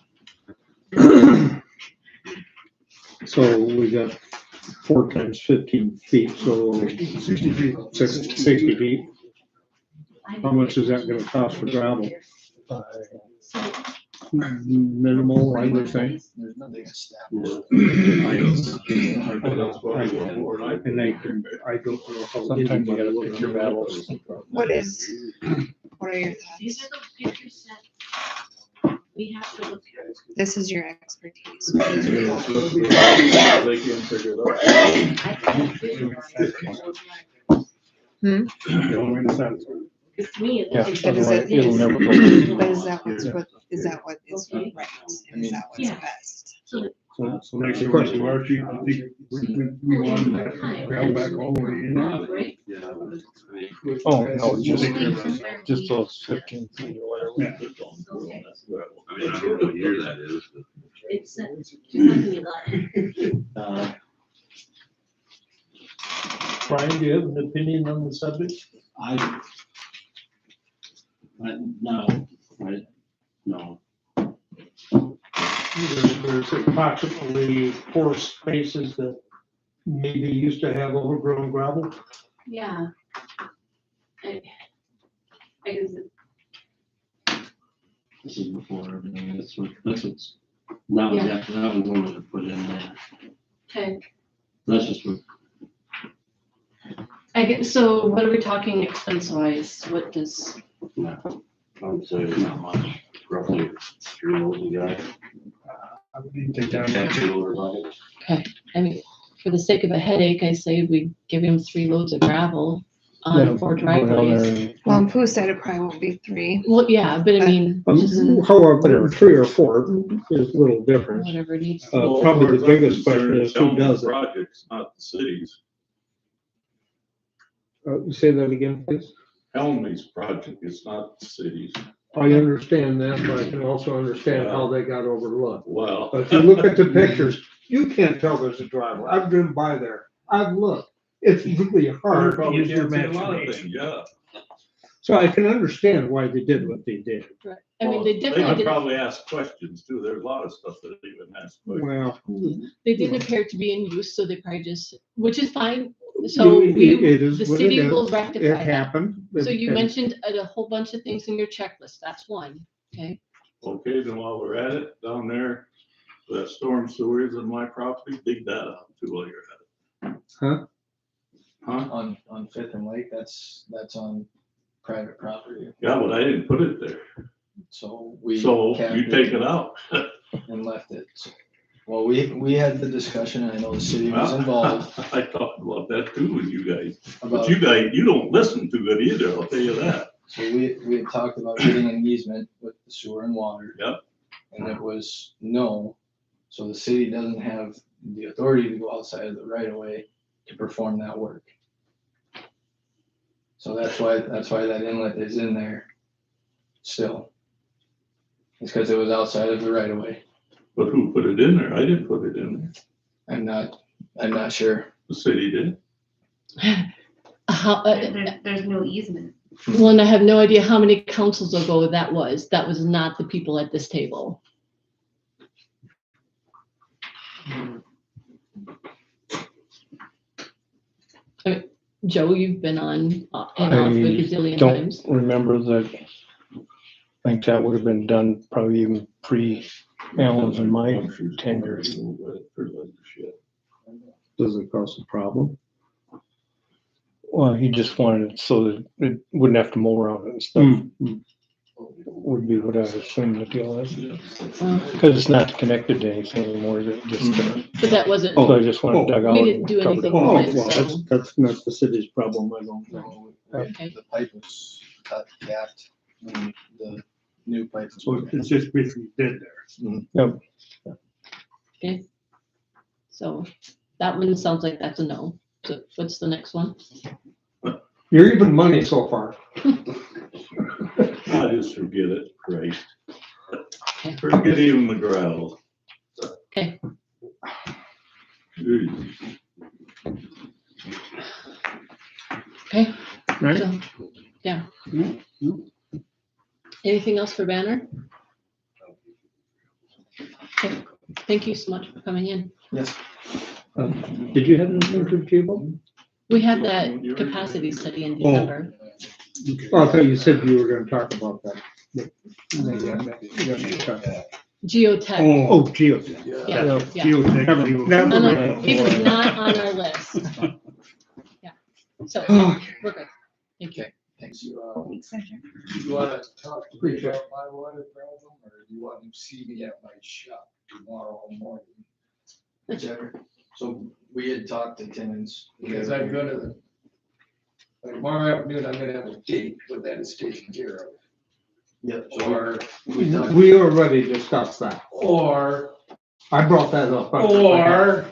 Speaker 3: So we got 4 times 15 feet, so 60 feet. 60 feet. How much is that gonna cost for gravel? Minimal, I would think.
Speaker 11: There's nothing established.
Speaker 3: And I don't know how.
Speaker 4: Sometimes you gotta pick your battles.
Speaker 9: What are your thoughts?
Speaker 2: these are the pictures that we have to look at.
Speaker 9: This is your expertise.
Speaker 5: They can figure it out.
Speaker 2: It's me. it
Speaker 4: Yeah,
Speaker 2: looks
Speaker 9: But
Speaker 2: like
Speaker 9: is
Speaker 4: otherwise
Speaker 9: it-
Speaker 4: it'll never go.
Speaker 9: But is that what is
Speaker 2: Okay.
Speaker 9: right? And is that what's
Speaker 2: Yeah.
Speaker 9: best?
Speaker 3: So next question, Archie, I think we want to gravel back all the way in.
Speaker 2: Right?
Speaker 4: Oh, no, just those 15 feet or whatever.
Speaker 1: I mean, I don't know what year that is, but.
Speaker 2: It's 2011.
Speaker 3: Brian, do you have an opinion on the subject?
Speaker 1: No, no.
Speaker 3: There's approximately 4 spaces that maybe used to have overgrown gravel.
Speaker 2: Yeah. I guess
Speaker 1: This is before everything, that's what's, that was
Speaker 2: Yeah.
Speaker 1: after, that was one that was put in there.
Speaker 2: okay.
Speaker 1: That's just what,
Speaker 2: I get, so what are we talking expense wise? What does,
Speaker 1: I would say not much, roughly 3 loads a guy.
Speaker 3: I would need to take down
Speaker 1: Yeah,
Speaker 3: that.
Speaker 1: 2 loads of it.
Speaker 2: I mean, for the sake of a headache, I say we give him 3 loads of gravel
Speaker 4: Yeah,
Speaker 2: on 4
Speaker 4: go down
Speaker 2: driveways.
Speaker 4: there
Speaker 9: Pooh said it probably won't be 3.
Speaker 2: Well, yeah, but I mean, just
Speaker 3: However, 3 or 4 is a little different.
Speaker 2: whatever needs.
Speaker 5: Well,
Speaker 3: Probably
Speaker 5: as
Speaker 3: the
Speaker 5: far as
Speaker 3: biggest
Speaker 5: I'm
Speaker 3: question is who
Speaker 5: concerned,
Speaker 3: does it.
Speaker 5: Projects, not the cities.
Speaker 3: Say that again, please.
Speaker 5: Helmby's project, it's not the cities.
Speaker 3: I understand that, but I can also understand how they got overlooked.
Speaker 5: Well.
Speaker 3: But if you look at the pictures, you can't tell there's a driveway. I've driven by there. I've looked. It's really
Speaker 5: You
Speaker 3: hard to
Speaker 5: probably
Speaker 3: use your
Speaker 5: can't see a lot of
Speaker 3: imagination.
Speaker 5: things, yeah.
Speaker 3: So I can understand why they did what they did.
Speaker 2: Right. I mean, they
Speaker 5: Well,
Speaker 2: definitely
Speaker 5: could
Speaker 2: didn't,
Speaker 5: probably ask questions too. There's a lot of stuff that they even ask. questions.
Speaker 3: Well.
Speaker 2: they didn't appear to be in use, so they probably just, which is fine. So we,
Speaker 3: It is
Speaker 2: the
Speaker 3: what it
Speaker 2: city
Speaker 3: is.
Speaker 2: will
Speaker 3: It
Speaker 2: rectify that.
Speaker 3: happened.
Speaker 2: So you
Speaker 3: And-
Speaker 2: mentioned a whole bunch of things in your checklist. That's one, okay?
Speaker 5: Okay, then while we're at it, down there, that storm sewer is on my property, dig that up too while you're at it.
Speaker 3: Huh?
Speaker 5: Huh?
Speaker 11: On Fifth and Lake, that's on private property.
Speaker 5: Yeah, but I didn't put it there.
Speaker 11: So we.
Speaker 5: So
Speaker 11: capped
Speaker 5: you take it out.
Speaker 11: And left it. Well, we had the discussion, and I know the city was involved
Speaker 5: I talked about that too with you guys. But
Speaker 11: about,
Speaker 5: you guys, you don't listen too good either, I'll tell you that.
Speaker 11: so we had talked about getting an easement with the sewer and water.
Speaker 5: Yep.
Speaker 11: And it was no, so the city doesn't have the authority to go outside of the right of way to perform that work. So that's why that inlet is in there still. It's because it was outside of the right of way.
Speaker 5: But who put it in there? I didn't put it in there.
Speaker 11: I'm not sure.
Speaker 5: The city did.
Speaker 2: How,
Speaker 7: There's no easement.
Speaker 2: well, and I have no idea how many councils ago that was. That was not the people at this table. I mean, Joe, you've been on and off a gazillion
Speaker 4: don't
Speaker 2: times.
Speaker 4: remember that. I think that would have been done probably even pre-Allen's and my
Speaker 5: I'm sure
Speaker 4: tenure.
Speaker 5: shit.
Speaker 3: Does it cause a problem?
Speaker 4: Well, he just wanted it so that it wouldn't have to mow around and stuff,
Speaker 3: Hmm.
Speaker 4: would be what I assumed the deal is.
Speaker 2: Uh,
Speaker 4: Because it's not connected to anything anymore, is it just,
Speaker 2: But that wasn't,
Speaker 4: so I just want to dug out.
Speaker 2: We
Speaker 4: and
Speaker 2: didn't do
Speaker 4: covered it.
Speaker 2: anything
Speaker 3: Oh,
Speaker 2: with it,
Speaker 3: well,
Speaker 2: so-
Speaker 3: that's not the city's problem, I don't know.
Speaker 2: Okay.
Speaker 11: The pipe was cut, capped, and the new pipe was.
Speaker 3: So it's just basically dead there.
Speaker 4: Yep.
Speaker 2: so that one sounds like that's a no. So what's the next one?
Speaker 3: You're even money so far.
Speaker 5: I just forget it, Christ. Forget even the gravel.
Speaker 2: Okay.
Speaker 5: Jeez.
Speaker 2: Okay.
Speaker 3: Right.
Speaker 2: So, yeah. Anything else for Banner? Okay. Thank you so much for coming in.
Speaker 11: Yes.
Speaker 3: Did you have anything to the table?
Speaker 2: We had that capacity study in December.
Speaker 3: Oh, I thought you said you were gonna talk about that. Geotech.
Speaker 2: Geotech.
Speaker 3: Oh, geotech.
Speaker 2: Yeah, yeah.
Speaker 3: Geotech. Never mind.
Speaker 2: It was not on our list. Yeah. So, we're good. Thank you.
Speaker 11: Thanks.
Speaker 9: Thanks, Roger.
Speaker 12: You wanna talk to me
Speaker 3: Appreciate
Speaker 12: about my water problem, or do you want to see me at my shop tomorrow morning?
Speaker 11: Whichever. So we had talked to Timmons.
Speaker 12: Because I'm gonna, like tomorrow afternoon, I'm gonna have a date when that is taken care of.
Speaker 11: Yep.
Speaker 12: Or,
Speaker 3: We already discussed that.
Speaker 12: or,
Speaker 3: I brought that up.
Speaker 12: or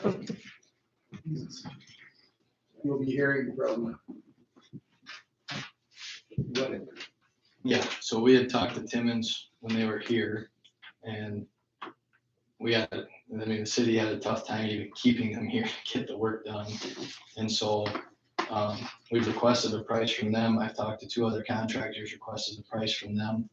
Speaker 12: you'll be hearing from whatever.
Speaker 11: Yeah, so we had talked to Timmons when they were here, and the city had a tough time even keeping them here to get the work done. And so, we've requested a price from them. I've talked to 2 other contractors, requested the price from them.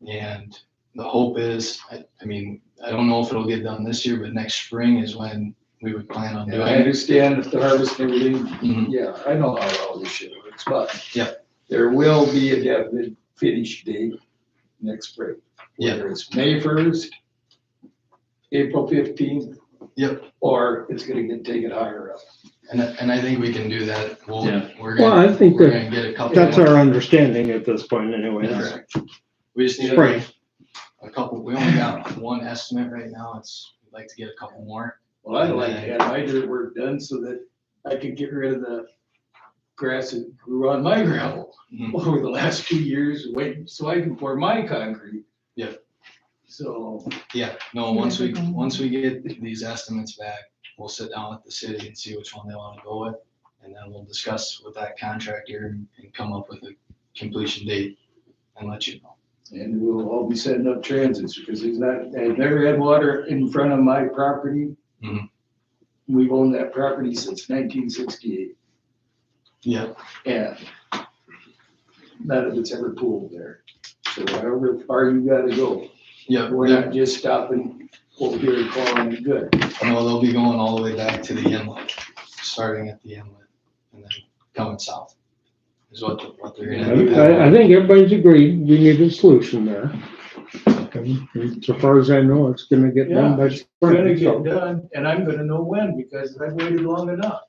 Speaker 11: And the hope is, I mean, I don't know if it'll get done this year, but next spring is when we would plan on
Speaker 12: And
Speaker 11: doing
Speaker 12: I
Speaker 11: it.
Speaker 12: understand if the harvest and everything,
Speaker 11: Mhm.
Speaker 12: yeah, I know how all this shit works, but.
Speaker 11: Yeah.
Speaker 12: There will be a definite finish date next spring.
Speaker 11: Yeah.
Speaker 12: Whether it's May 1st, April 15th.
Speaker 11: Yep.
Speaker 12: Or it's gonna get taken higher up.
Speaker 11: And I think we can do that. We're
Speaker 4: Well,
Speaker 11: gonna,
Speaker 4: I think
Speaker 11: we're
Speaker 4: that
Speaker 11: gonna get a couple.
Speaker 4: that's our understanding at this point anyway.
Speaker 11: Correct. We just need
Speaker 4: Spring.
Speaker 11: a couple, we only got one estimate right now. We'd like to get a couple more.
Speaker 12: Well, I'd like to have my dirt work done so that I could get rid of the grass that grew on my gravel
Speaker 11: Mhm.
Speaker 12: over the last 2 years, wait, so I can pour my concrete.
Speaker 11: Yeah.
Speaker 12: So,
Speaker 11: Yeah, no, once we get these estimates back, we'll sit down with the city and see which one they wanna go with. And then we'll discuss with that contractor and come up with a completion date and let you know.
Speaker 12: and we'll all be setting up transits because I've never had water in front of my property.
Speaker 11: Mhm.
Speaker 12: We've owned that property since 1968
Speaker 11: Yeah,
Speaker 12: and none of it's ever pooled there. So however far you gotta go,
Speaker 11: yeah,
Speaker 12: we're not just stopping over here and calling it good.
Speaker 11: no, they'll be going all the way back to the inlet, starting at the inlet and then coming south. Is what they're gonna do.
Speaker 3: I think everybody's agreed, we need a solution there. And so far as I know, it's gonna get done by
Speaker 12: It's gonna
Speaker 3: spring,
Speaker 12: get
Speaker 3: so.
Speaker 12: done, and I'm gonna know when, because I've waited long enough.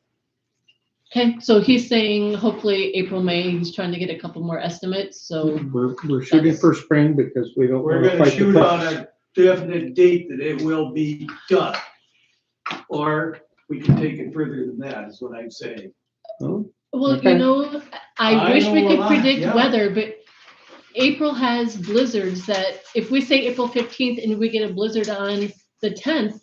Speaker 2: Okay, so he's saying hopefully April, May, he's trying to get a couple more estimates, so,
Speaker 3: We're shooting for spring because we don't
Speaker 12: We're
Speaker 3: wanna
Speaker 12: gonna
Speaker 3: fight the
Speaker 12: shoot on
Speaker 3: frost.
Speaker 12: a definite date that it will be done. Or we can take it further than that, is what I'm saying.
Speaker 2: well,
Speaker 3: Okay.
Speaker 2: you know, I
Speaker 12: I
Speaker 2: wish we
Speaker 12: know a
Speaker 2: could
Speaker 12: lot,
Speaker 2: predict
Speaker 12: yeah.
Speaker 2: weather, but April has blizzards that, if we say April 15th and we get a blizzard on the 10th,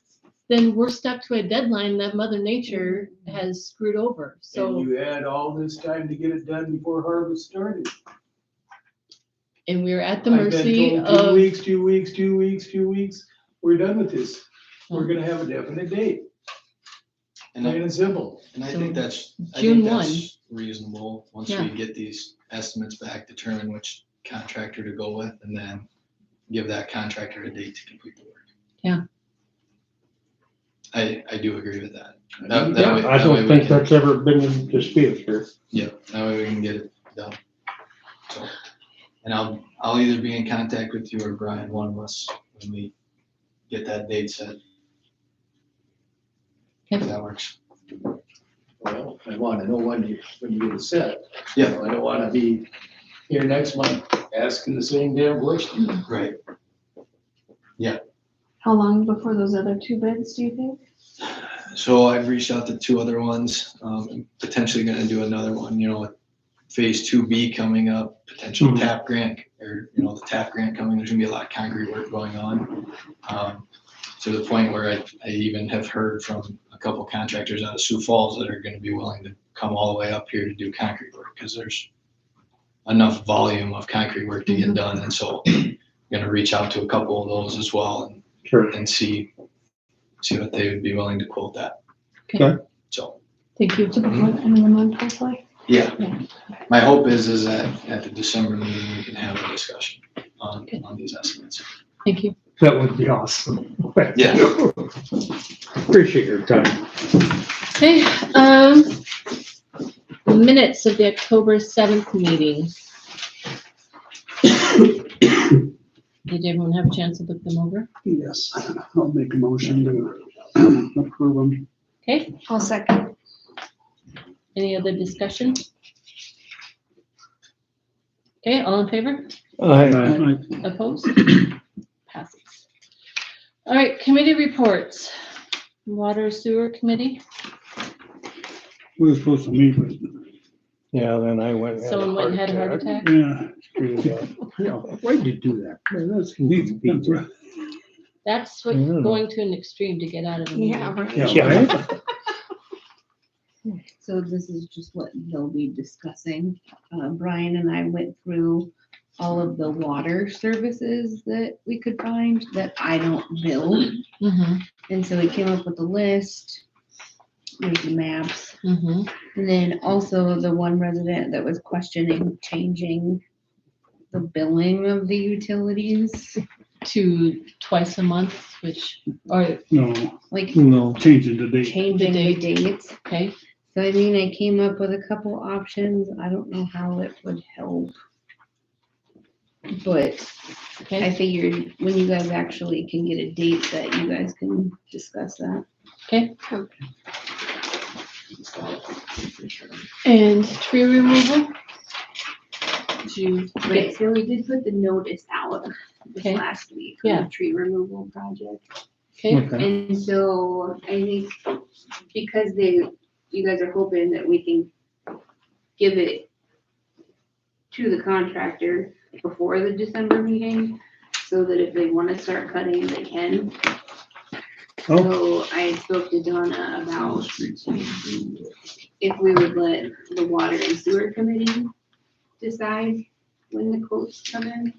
Speaker 2: then we're stuck to a deadline that Mother Nature has screwed over,
Speaker 12: And
Speaker 2: so,
Speaker 12: you had all this time to get it done before harvest started.
Speaker 2: and we're at the
Speaker 12: I've been
Speaker 2: mercy
Speaker 12: told
Speaker 2: of.
Speaker 12: 2 weeks, we're done with this. We're gonna have a definite date,
Speaker 11: And
Speaker 12: plain and simple.
Speaker 11: I
Speaker 2: So,
Speaker 11: think that's
Speaker 2: June 1.
Speaker 11: reasonable, once
Speaker 2: Yeah.
Speaker 11: we get these estimates back, determine which contractor to go with, and then give that contractor a date to complete the work.
Speaker 2: Yeah.
Speaker 11: I do agree with that.
Speaker 12: I
Speaker 11: That-
Speaker 12: mean,
Speaker 11: that
Speaker 3: Yeah,
Speaker 11: way-
Speaker 3: I
Speaker 11: that way
Speaker 3: don't
Speaker 11: we
Speaker 3: think
Speaker 11: can-
Speaker 3: that's ever been in dispute here.
Speaker 11: Yeah, that way we can get it done. So, and I'll either be in contact with you or Brian, one of us, when we get that date set. If that works.
Speaker 12: Well, I wanna know when you get it set.
Speaker 11: Yeah.
Speaker 12: I don't wanna be here next month asking the same damn question.
Speaker 11: Right.
Speaker 9: How long before those other 2 bids, do you think?
Speaker 11: So I've reached out to 2 other ones, potentially gonna do another one, with phase 2B coming up, potential
Speaker 3: Mhm.
Speaker 11: TAP grant, or, the TAP grant coming, there's gonna be a lot of concrete work going on. To the point where I even have heard from a couple contractors out of Sioux Falls that are gonna be willing to come all the way up here to do concrete work, because there's enough volume of concrete work to get done, and so I'm gonna reach out to a couple of those as well and
Speaker 3: Sure.
Speaker 11: see what they would be willing to quote that.
Speaker 2: Okay.
Speaker 11: So,
Speaker 2: Thank you.
Speaker 9: So before the end of the month, hopefully.
Speaker 11: yeah,
Speaker 9: Yeah.
Speaker 11: my hope is that at the December meeting, we can have a discussion on these estimates.
Speaker 2: Thank you.
Speaker 3: That would be awesome.
Speaker 11: Yeah.
Speaker 3: Appreciate your time.
Speaker 2: Okay, minutes of the October 7th meeting. Did everyone have a chance to look them over?
Speaker 8: Yes, I'll make a motion to approve them.
Speaker 2: Okay,
Speaker 9: I'll second.
Speaker 2: any other discussion? Okay, all in favor? Opposed? Passes. All right, committee reports. Water Sewer Committee,
Speaker 8: We were supposed to meet with,
Speaker 4: Yeah, then I went. and had a
Speaker 2: someone went and had a heart attack.
Speaker 8: yeah.
Speaker 4: Screwed it up.
Speaker 3: Yeah, why'd you do that? Man, that's neat pizza.
Speaker 2: That's what,
Speaker 4: Yeah.
Speaker 2: going to an extreme to get out of a meeting.
Speaker 9: Yeah, right.
Speaker 3: Yeah, right?
Speaker 7: So this is just what they'll be discussing. Brian and I went through all of the water services that we could find that I don't build.
Speaker 2: Mhm,
Speaker 7: And so we came up with a list. There's the maps.
Speaker 2: mhm.
Speaker 7: And then also the one resident that was questioning changing the billing of the utilities.
Speaker 2: to twice a month, which, or
Speaker 8: No,
Speaker 7: Like
Speaker 4: No.
Speaker 8: changing the date.
Speaker 7: changing the dates.
Speaker 2: okay,
Speaker 7: So I mean, I came up with a couple options. I don't know how it would help. But I
Speaker 2: okay,
Speaker 7: figured when you guys actually can get a date that you guys can discuss that.
Speaker 2: okay. And tree removal? Did you
Speaker 9: Right,
Speaker 2: get,
Speaker 9: so we did put the notice out this
Speaker 2: Okay.
Speaker 9: last week for
Speaker 2: Yeah.
Speaker 9: the tree removal project.
Speaker 2: okay,
Speaker 9: And so I think because you guys are hoping that we can give it to the contractor before the December meeting, so that if they want to start cutting, they can. So I spoke to Donna about if we would let the water and sewer committee decide when the quotes come in.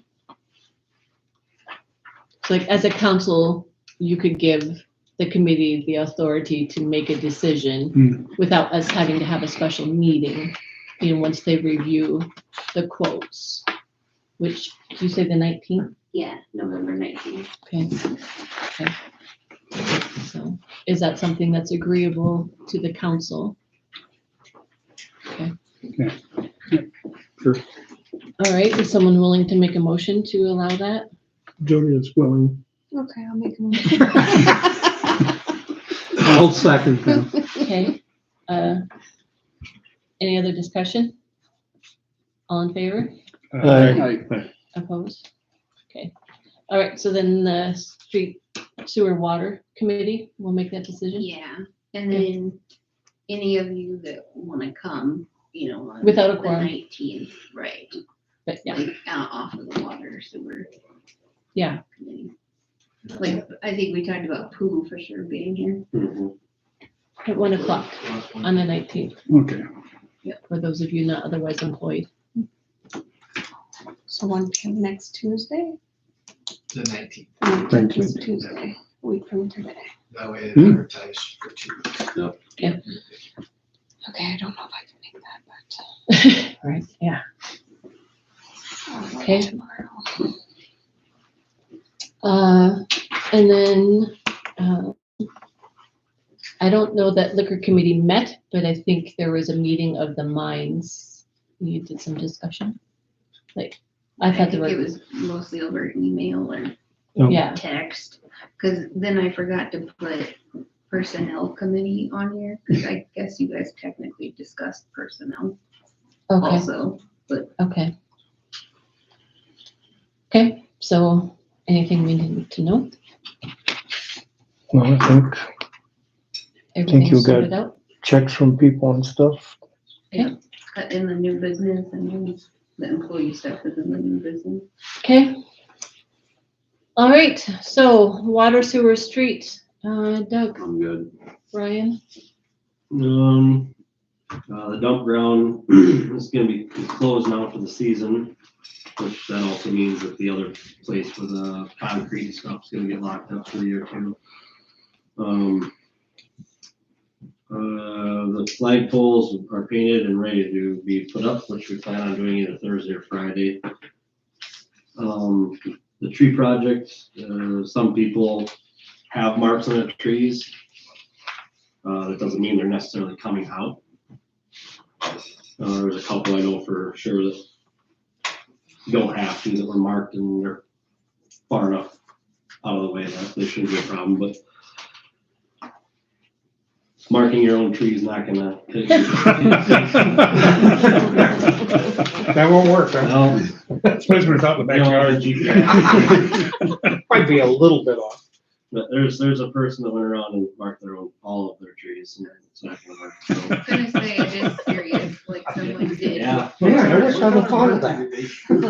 Speaker 2: so like as a council, you could give the committee the authority to make a decision without us having to have a special meeting, once they review the quotes, which, did you say the 19th?
Speaker 9: Yeah, November 19th.
Speaker 2: Okay. Okay. So is that something that's agreeable to the council? Okay.
Speaker 8: Sure.
Speaker 2: All right, is someone willing to make a motion to allow that?
Speaker 3: Jody is willing.
Speaker 9: Okay, I'll make a motion.
Speaker 3: I'll second that.
Speaker 2: Okay. Any other discussion? All in favor? Opposed? Okay. All right, so then the street sewer water committee will make that decision?
Speaker 9: Yeah, and then any of you that want to come, on
Speaker 2: Without a
Speaker 9: the
Speaker 2: quorum.
Speaker 9: 19th, right?
Speaker 2: But yeah,
Speaker 9: Like off of the water sewer
Speaker 2: yeah,
Speaker 9: committee. Like, I think we talked about Pooh for sure being here.
Speaker 1: Mhm.
Speaker 2: at 1:00 on the 19th,
Speaker 8: Okay.
Speaker 2: for those of you not otherwise employed.
Speaker 9: So 1 p.m. next Tuesday?
Speaker 11: The 19th.
Speaker 3: Thank you.
Speaker 9: Next Tuesday, a week from today.
Speaker 11: That way it's advertised for 2 weeks.
Speaker 9: Okay, I don't know if I can make that, but.
Speaker 2: Right, yeah.
Speaker 9: I'll work
Speaker 2: Okay.
Speaker 9: Tomorrow.
Speaker 2: And then, I don't know that liquor committee met, but I think there was a meeting of the minds. You did some discussion. Like, I thought there
Speaker 7: think it
Speaker 2: were,
Speaker 7: was mostly over email or
Speaker 2: yeah,
Speaker 7: text, because then I forgot to put personnel committee on here, because I guess you guys technically discussed personnel
Speaker 2: okay,
Speaker 7: also.
Speaker 2: okay. Okay, so anything we need to know?
Speaker 4: No, I think
Speaker 2: Everything's
Speaker 4: you got-
Speaker 2: sorted out?
Speaker 4: checks from people and stuff.
Speaker 7: Cut in the new business, and then the employee stuff is in the new business.
Speaker 2: Okay. All right, so water, sewer, street, Doug,
Speaker 1: I'm good.
Speaker 2: Brian,
Speaker 1: The dump ground is gonna be closed now for the season, which that also means that the other place for the concrete and stuff is gonna get locked up for the year too. The flagpoles are painted and ready to be put up, which we plan on doing either Thursday or Friday. The tree project, some people have marks on the trees. That doesn't mean they're necessarily coming out. There's a couple I know for sure that don't have to, that were marked and they're far enough out of the way that they shouldn't be a problem, but marking your own tree is not gonna.
Speaker 3: That won't work, huh?
Speaker 1: Well,
Speaker 3: Especially when it's out in the backyard. Might be a little bit off.
Speaker 1: but there's a person that went around and marked all of their trees, and it's not gonna work. So,
Speaker 7: I was gonna say, I'm just curious, like someone did.
Speaker 1: yeah.
Speaker 3: Yeah, I wish I'd have thought of that.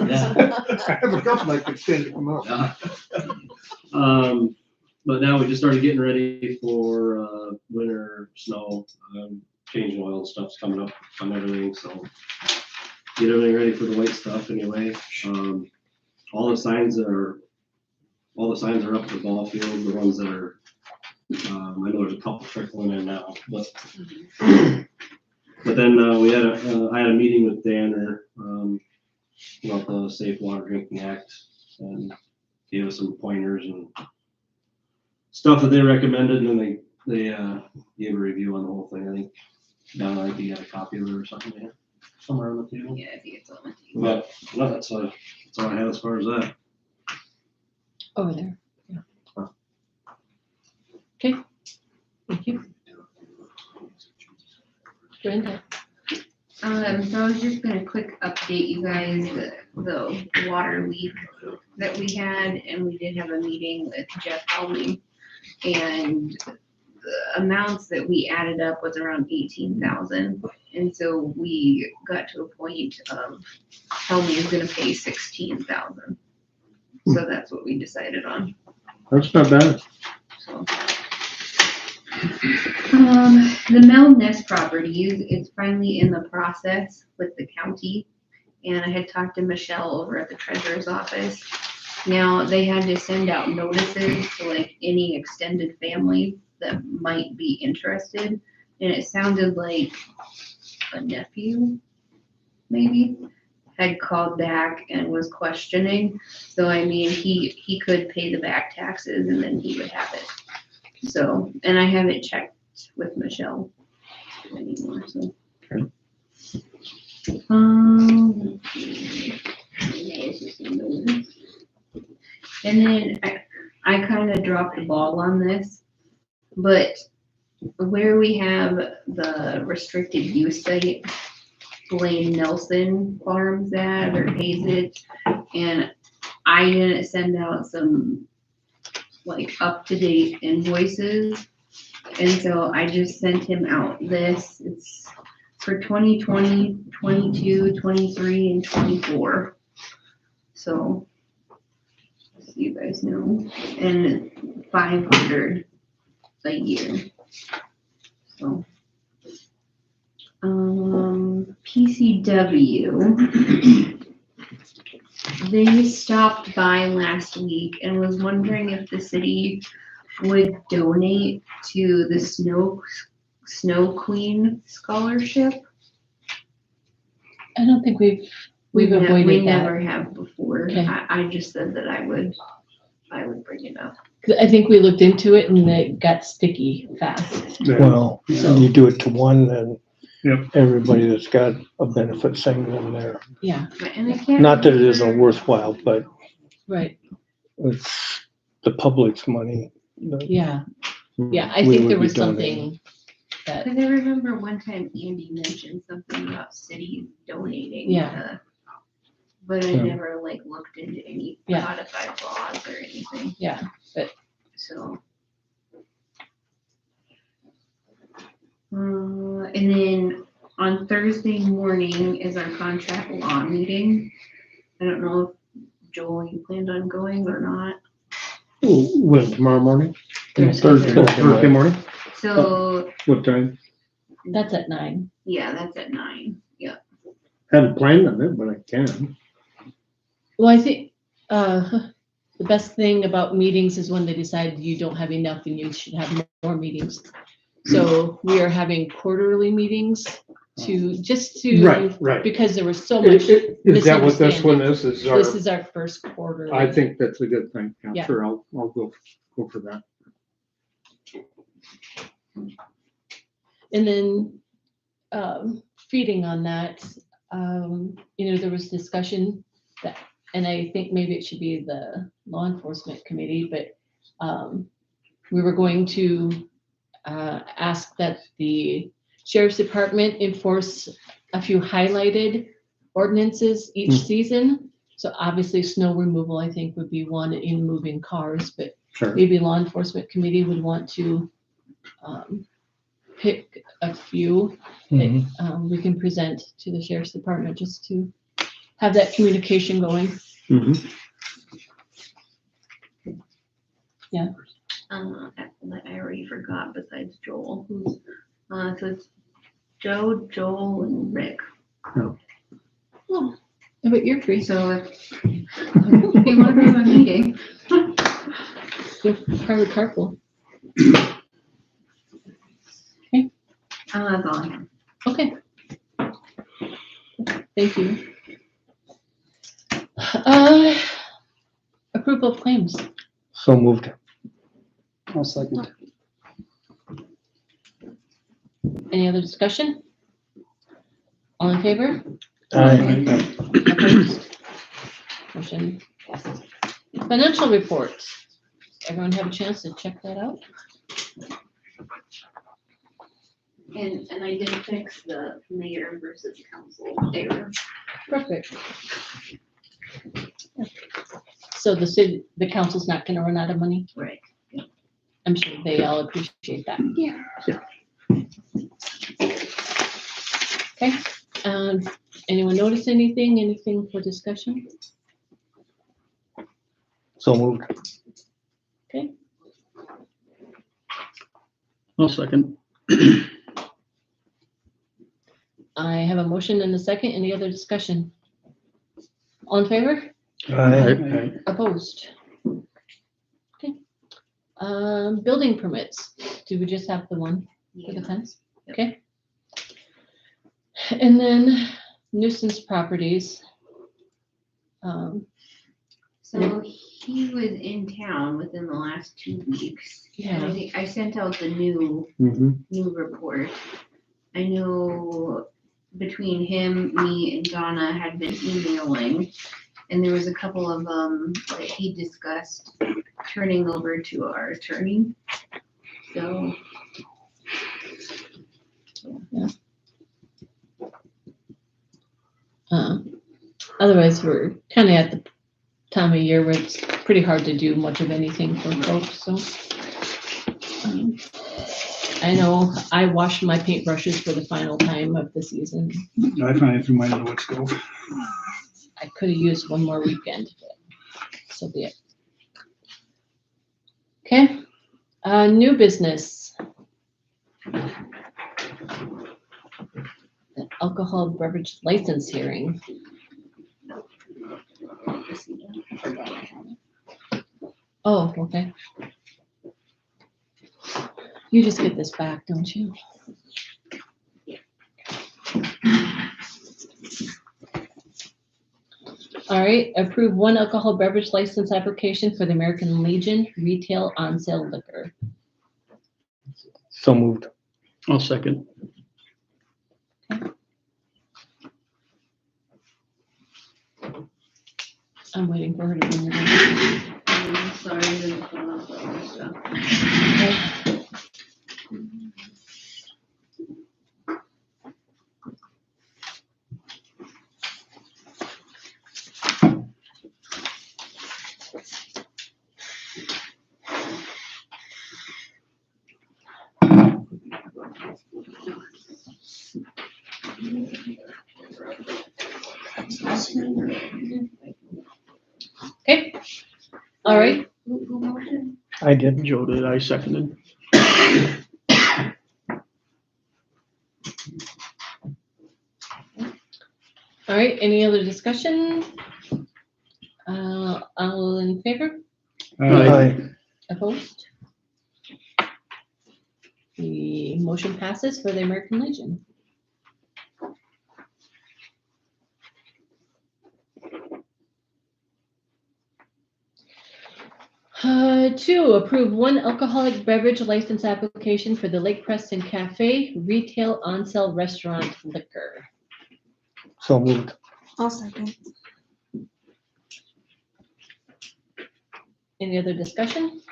Speaker 1: Yeah.
Speaker 3: I have a couple I could send to come out.
Speaker 1: Yeah. But now we just started getting ready for winter snow, changing oil and stuff's coming up on everything, so get everything ready for the white stuff anyway. All the signs are up for the ball field, the ones that are, I know there's a couple trickling in now, but then I had a meeting with Danner about the Safe Water Drinking Act, and gave us some pointers and stuff that they recommended, and then they gave a review on the whole thing. I think, Donna, I think you got a copy of it or something there, somewhere on the table.
Speaker 7: Yeah, I think it's on the table.
Speaker 1: But, no, that's all I had as far as that.
Speaker 2: Over there. Yeah. Okay, thank you. Brenda?
Speaker 7: So I was just gonna quick update you guys, the water leak that we had, and we did have a meeting with Jeff Helming. And the amounts that we added up was around 18,000. And so we got to a point of Helming is gonna pay 16,000. So that's what we decided on,
Speaker 3: That's not bad.
Speaker 7: so. The Mel Ness properties, it's finally in the process with the county. And I had talked to Michelle over at the treasurer's office. Now, they had to send out notices to like any extended family that might be interested. And it sounded like a nephew, maybe, had called back and was questioning. So I mean, he could pay the back taxes and then he would have it. So, and I haven't checked with Michelle anymore, so. Let's see. And then I kind of dropped the ball on this, but where we have the restricted use site, Blaine Nelson farms that or pays it, and I didn't send out some like up-to-date invoices. And so I just sent him out this. It's for 2020, 22, 23, and 24. So you guys know, and 500 a year. So, PCW, they stopped by last week and was wondering if the city would donate to the Snow Queen Scholarship.
Speaker 2: I don't think we've
Speaker 7: We
Speaker 2: avoided that.
Speaker 7: never have before.
Speaker 2: Okay.
Speaker 7: I just said that I would bring it up.
Speaker 2: 'Cause I think we looked into it and it got sticky fast.
Speaker 4: Well, you do it to one, then
Speaker 3: Yep.
Speaker 4: everybody that's got a benefit thing in there.
Speaker 2: Yeah,
Speaker 7: And I can't.
Speaker 4: Not that it isn't
Speaker 7: remember-
Speaker 4: worthwhile, but
Speaker 2: right.
Speaker 4: it's the public's money.
Speaker 2: Yeah, yeah. I
Speaker 4: We
Speaker 2: think
Speaker 4: would
Speaker 2: there
Speaker 4: be
Speaker 2: was
Speaker 4: donating.
Speaker 2: something that,
Speaker 7: Cause I remember one time Andy mentioned something about cities donating.
Speaker 2: Yeah.
Speaker 7: But I
Speaker 4: Yeah.
Speaker 7: never like looked into any
Speaker 2: Yeah.
Speaker 7: codified laws or anything,
Speaker 2: yeah,
Speaker 7: so. And then on Thursday morning is our contract law meeting. I don't know if Joel, you planned on going or not.
Speaker 3: When, tomorrow morning?
Speaker 2: Thursday.
Speaker 3: Thursday morning?
Speaker 7: So,
Speaker 3: What time?
Speaker 2: that's at 9.
Speaker 7: yeah, that's at 9, yeah.
Speaker 3: Hadn't planned on it, but I can.
Speaker 2: Well, I think, the best thing about meetings is when they decide you don't have enough and you should have more meetings. So we are having quarterly meetings just to.
Speaker 3: Right.
Speaker 2: Because there was so much,
Speaker 3: Is that what this one is?
Speaker 2: this is our first quarter.
Speaker 3: I think that's a good thing. Yeah,
Speaker 2: Yeah.
Speaker 3: sure, I'll go for that.
Speaker 2: And then, feeding on that, there was discussion that, and I think maybe it should be the law enforcement committee, but, we were going to, ask that the sheriff's department enforce a few highlighted ordinances each season. So obviously snow removal, I think, would be one in moving cars, but
Speaker 3: Sure.
Speaker 2: maybe law enforcement committee would want to, pick a few
Speaker 4: Mhm.
Speaker 2: that we can present to the sheriff's department just to have that communication going.
Speaker 3: Mhm.
Speaker 7: I already forgot besides Joel, who's, so it's Joe, Joel, and Rick.
Speaker 2: Oh, but you're free, so
Speaker 7: So if you want to have a meeting,
Speaker 2: you're probably carpool.
Speaker 7: that's all I have.
Speaker 2: Okay. Thank you. Approve approval of claims.
Speaker 4: So moved.
Speaker 6: I'll second.
Speaker 2: Any other discussion? All in favor?
Speaker 4: Aye.
Speaker 2: Opposed? Motion passes. Financial reports. Everyone have a chance to check that out?
Speaker 9: And I did fix the mayor versus council error.
Speaker 2: Perfect. So the city, the council's not gonna run out of money?
Speaker 7: Right.
Speaker 2: I'm sure they all appreciate that.
Speaker 9: Yeah.
Speaker 2: Okay, anyone notice anything for discussion?
Speaker 4: So moved.
Speaker 2: Okay,
Speaker 6: I'll second.
Speaker 2: I have a motion and a second. Any other discussion? All in favor?
Speaker 4: Aye.
Speaker 2: Opposed? Okay. Building permits. Do we just have the one for the fence? Okay. And then nuisance properties.
Speaker 7: So he was in town within the last 2 weeks. And I
Speaker 2: Yeah,
Speaker 7: think I sent out the new report. I know between him, me, and Donna had been emailing, and there was a couple of that he discussed turning over to our attorney. So
Speaker 2: otherwise, we're kind of at the time of year where it's pretty hard to do much of anything for folks, so. I know I washed my paintbrushes for the final time of the season.
Speaker 8: I finally threw mine in the wood stove.
Speaker 2: I could have used one more weekend, but so be it. Okay, new business. The alcohol beverage license hearing. Oh, okay. You just get this back, don't you? All right, approve one alcohol beverage license application for the American Legion retail on sale liquor.
Speaker 4: So moved.
Speaker 6: I'll second.
Speaker 2: I'm waiting for her to bring it in.
Speaker 7: I'm sorry, I didn't fill out the other stuff.
Speaker 2: Okay. Okay, all right.
Speaker 9: Who motioned?
Speaker 4: I did.
Speaker 6: Joe did, I seconded.
Speaker 2: All right, any other discussion? All in favor?
Speaker 4: Aye.
Speaker 2: Opposed? The motion passes for the American Legion. Two, approve one alcoholic beverage license application for the Lake Preston Cafe retail on-sale restaurant liquor.
Speaker 4: So moved.
Speaker 9: I'll second.
Speaker 2: Any other discussion?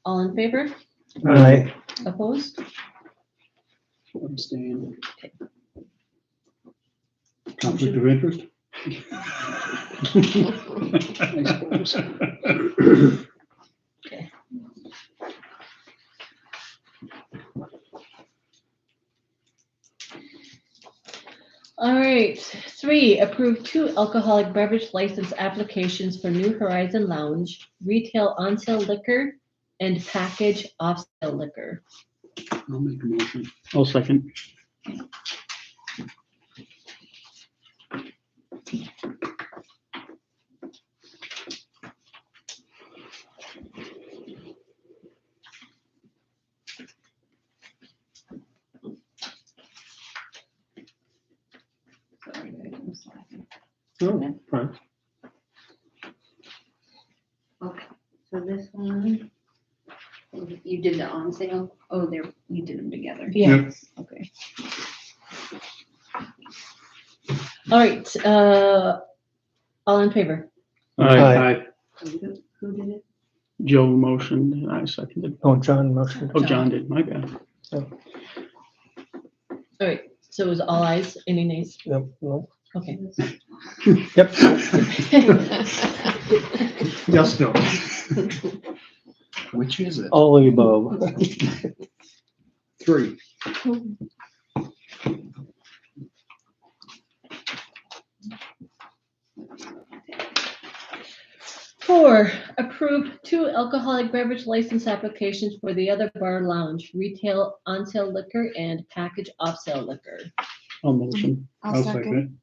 Speaker 2: All in favor?
Speaker 4: Aye.
Speaker 2: Opposed?
Speaker 6: Abstain.
Speaker 8: Conflict of interest?
Speaker 6: I suppose.
Speaker 2: Okay. All right, three, approve two alcoholic beverage license applications for New Horizon Lounge, retail on-sale liquor and package off-sale liquor.
Speaker 6: I'll make a motion. I'll second.
Speaker 2: Sorry, guys, I'm slacking.
Speaker 4: Oh, fine.
Speaker 9: this one. You did the on sale. Oh, there, you did them together.
Speaker 2: Yeah, okay. All right, all in favor?
Speaker 4: Aye.
Speaker 9: Who did it?
Speaker 6: Joe motioned, I seconded.
Speaker 4: Oh, John motion.
Speaker 6: Oh, John did, my bad.
Speaker 2: All right, so it was all ayes, any nays?
Speaker 4: Yep, nope.
Speaker 2: Okay.
Speaker 4: Yep.
Speaker 3: Yes, no.
Speaker 11: Which is it?
Speaker 4: All of the above.
Speaker 3: 3.
Speaker 2: Four, approve 2 alcoholic beverage license applications for the Other Bar Lounge, retail on-sale liquor and package off-sale liquor.
Speaker 6: I'll motion.
Speaker 8: I'll second.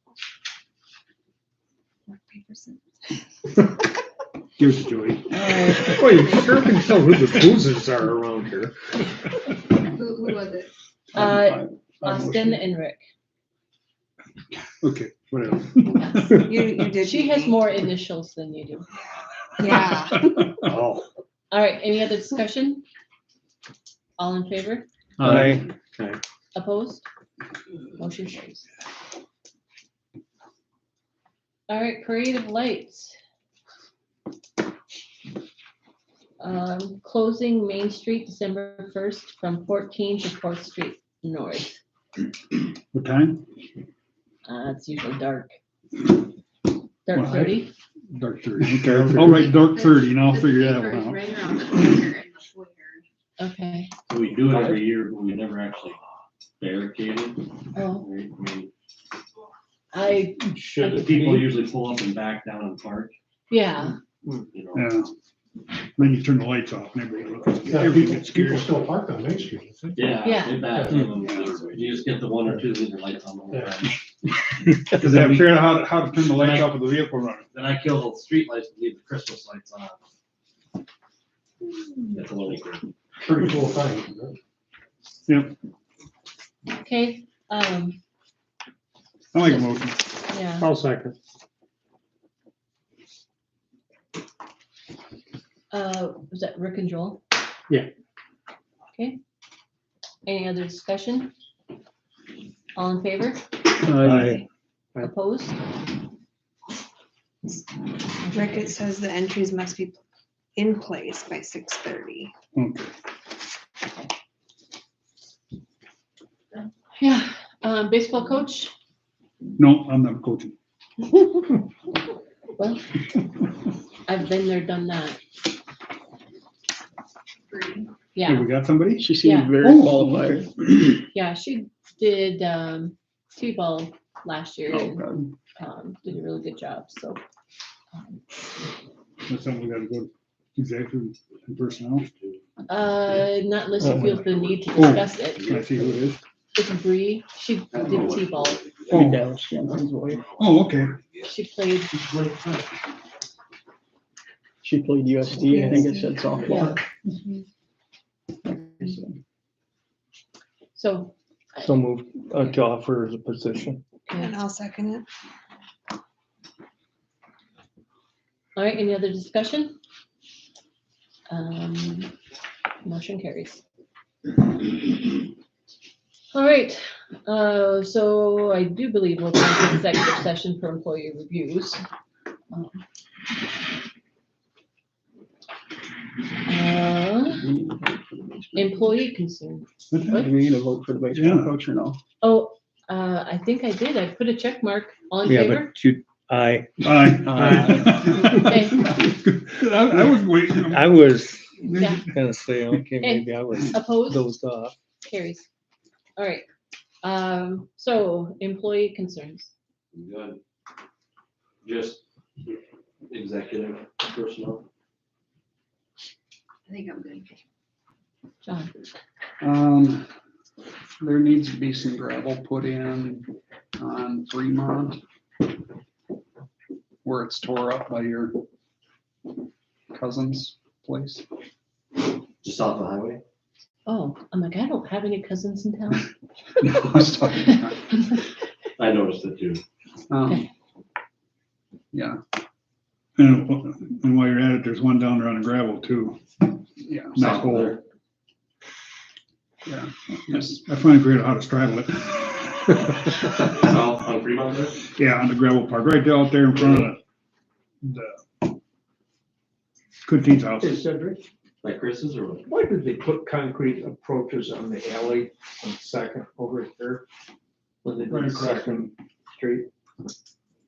Speaker 3: Give it to Joey.
Speaker 2: All right,
Speaker 3: Well, you sure can tell who the boozers are around here.
Speaker 9: Who was it?
Speaker 6: I
Speaker 2: Austin and Rick.
Speaker 3: Okay, whatever.
Speaker 13: You did.
Speaker 2: She has more initials than you do.
Speaker 13: Yeah.
Speaker 3: Oh.
Speaker 2: All right, any other discussion? All in favor?
Speaker 4: Aye.
Speaker 2: Opposed? Motion carries. All right, Creative Lights. Closing Main Street December 1st from 14th to 4th Street North.
Speaker 8: What time?
Speaker 2: It's usually dark. Dark
Speaker 8: Well,
Speaker 2: 30?
Speaker 8: Dark 30. Okay, I'll write dark 30 and I'll
Speaker 9: The
Speaker 8: figure that
Speaker 9: paper is
Speaker 8: one out.
Speaker 9: right around the corner in the foyer.
Speaker 2: Okay.
Speaker 1: So we do it every year, but we never actually barricade it.
Speaker 2: Oh,
Speaker 1: Right? I mean,
Speaker 2: I,
Speaker 1: the people usually pull up and back down and park,
Speaker 2: yeah,
Speaker 1: you know.
Speaker 8: Yeah. Then you turn the lights off and everybody looks.
Speaker 3: Yeah,
Speaker 8: Everybody
Speaker 3: people,
Speaker 8: gets
Speaker 3: people
Speaker 8: scared.
Speaker 3: still park on Main Street. I think.
Speaker 1: Yeah,
Speaker 2: Yeah.
Speaker 1: they back them. You just get the 1 or 2 leader lights on the whole time.
Speaker 8: Because they have to figure out how to turn the lights off with the vehicle running.
Speaker 1: Then I kill the street lights and leave the Christmas lights on. That's a learning curve.
Speaker 3: Pretty cool thing.
Speaker 8: Yep,
Speaker 2: okay,
Speaker 8: I like a motion.
Speaker 2: yeah.
Speaker 3: I'll second.
Speaker 2: Was that Rick and Joel?
Speaker 3: Yeah.
Speaker 2: Okay. Any other discussion? All in favor?
Speaker 4: Aye.
Speaker 2: Opposed?
Speaker 13: Rick, it says the entries must be in place by 6:30.
Speaker 8: Okay.
Speaker 2: Yeah, baseball coach?
Speaker 8: No, I'm not coaching.
Speaker 2: Well, I've been there, done that.
Speaker 8: Hey,
Speaker 2: Yeah,
Speaker 8: we got somebody?
Speaker 6: She
Speaker 2: Yeah.
Speaker 6: seemed very
Speaker 8: Oh,
Speaker 6: qualified.
Speaker 2: yeah, she did, T-ball last year
Speaker 6: Oh,
Speaker 2: and,
Speaker 6: God.
Speaker 2: did a really good job, so.
Speaker 8: That's something we gotta go executive and personnel.
Speaker 2: Not unless you feel the need to discuss it.
Speaker 8: Can I see who it is?
Speaker 2: It's Bree, she did T-ball,
Speaker 6: Oh, Dallas Jensen's wife.
Speaker 8: Oh, okay.
Speaker 2: she played,
Speaker 6: She played USD, I think I said softball.
Speaker 2: so.
Speaker 4: So moved to offer as a position.
Speaker 13: And I'll second it.
Speaker 2: All right, any other discussion? Motion carries. All right, so I do believe we'll take executive session for employee reviews. Employee concern.
Speaker 6: Do we need to vote for the baseball
Speaker 8: Yeah.
Speaker 6: coach or no?
Speaker 2: Oh, I think I did. I put a check mark. All in
Speaker 4: Yeah,
Speaker 2: favor?
Speaker 4: but you, aye.
Speaker 8: Aye.
Speaker 2: Okay.
Speaker 8: I was waiting.
Speaker 4: I was
Speaker 2: Yeah.
Speaker 4: gonna say, okay, maybe I was
Speaker 2: Opposed?
Speaker 4: dozed off.
Speaker 2: Carries. All right. So employee concerns.
Speaker 1: Good. Just executive personnel.
Speaker 9: I think I'm good.
Speaker 2: John.
Speaker 6: There needs to be some gravel put in on Fremont where it's tore up by your cousin's place.
Speaker 1: Just off the highway.
Speaker 2: Oh, I'm like, I don't have any cousins in town.
Speaker 6: I was talking about-
Speaker 1: I noticed it too.
Speaker 6: Um, Yeah,
Speaker 8: And while you're at it, there's one down there on the gravel too.
Speaker 6: Yeah.
Speaker 8: Nice
Speaker 1: South of
Speaker 8: hole.
Speaker 1: there.
Speaker 8: Yeah. Yes, I finally figured out how to straddle it.
Speaker 1: South on Fremont there?
Speaker 8: Yeah, on the gravel park, right there out there in front of the Cootie's house.
Speaker 3: Hey, Cedric,
Speaker 1: Like Chris's or what?
Speaker 3: why did they put concrete approaches on the alley on Second over there? When they
Speaker 8: Right
Speaker 3: did
Speaker 8: across
Speaker 3: Second Street,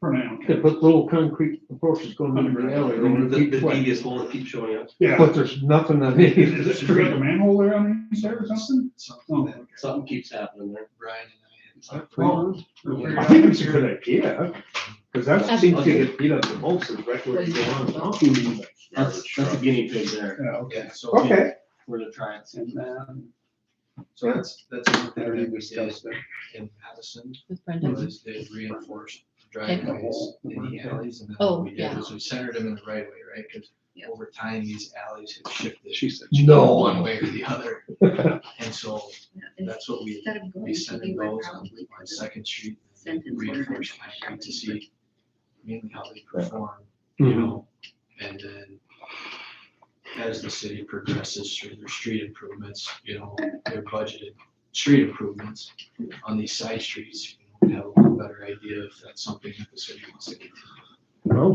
Speaker 8: For now.
Speaker 3: they put little concrete approaches going into the alley. over
Speaker 1: The
Speaker 3: each way.
Speaker 1: devious hole that keeps showing up.
Speaker 8: Yeah.
Speaker 3: But there's nothing on any of the
Speaker 8: Is it like
Speaker 3: street.
Speaker 8: a manhole there on the inside or something?
Speaker 11: Something that
Speaker 1: Something keeps happening there.
Speaker 11: Brian and I had.
Speaker 3: Well, I think it's a good idea, because that seems to get beat up the most, is right where you go on top.
Speaker 1: That's a guinea pig there.
Speaker 8: Yeah, okay.
Speaker 11: Yeah, so.
Speaker 3: Okay,
Speaker 1: We're gonna try it.
Speaker 8: And then,
Speaker 11: So that's one thing
Speaker 8: already
Speaker 11: that we did
Speaker 8: discussed it.
Speaker 11: in Madison,
Speaker 2: With Brenda.
Speaker 11: was they reinforced driveways in the alleys, and then
Speaker 2: Oh,
Speaker 11: what we did
Speaker 2: yeah.
Speaker 11: was we centered them in the right way, right? Because
Speaker 9: Yeah.
Speaker 11: over time, these alleys have shifted.
Speaker 8: She said.
Speaker 3: No.
Speaker 11: One way or the other, and so that's what we,
Speaker 9: Instead of going
Speaker 11: we
Speaker 9: to
Speaker 11: centered
Speaker 9: the
Speaker 11: those
Speaker 9: probably
Speaker 11: on
Speaker 9: put a
Speaker 11: Second Street,
Speaker 9: sentence
Speaker 11: reinforced
Speaker 9: ordinance.
Speaker 11: concrete to see mainly how they perform,
Speaker 3: Mhm.
Speaker 11: you know, and then as the city progresses through their street improvements, you know, their budgeted street improvements on these side streets, you know, have a little better idea if that's something that the city wants to continue.
Speaker 3: well,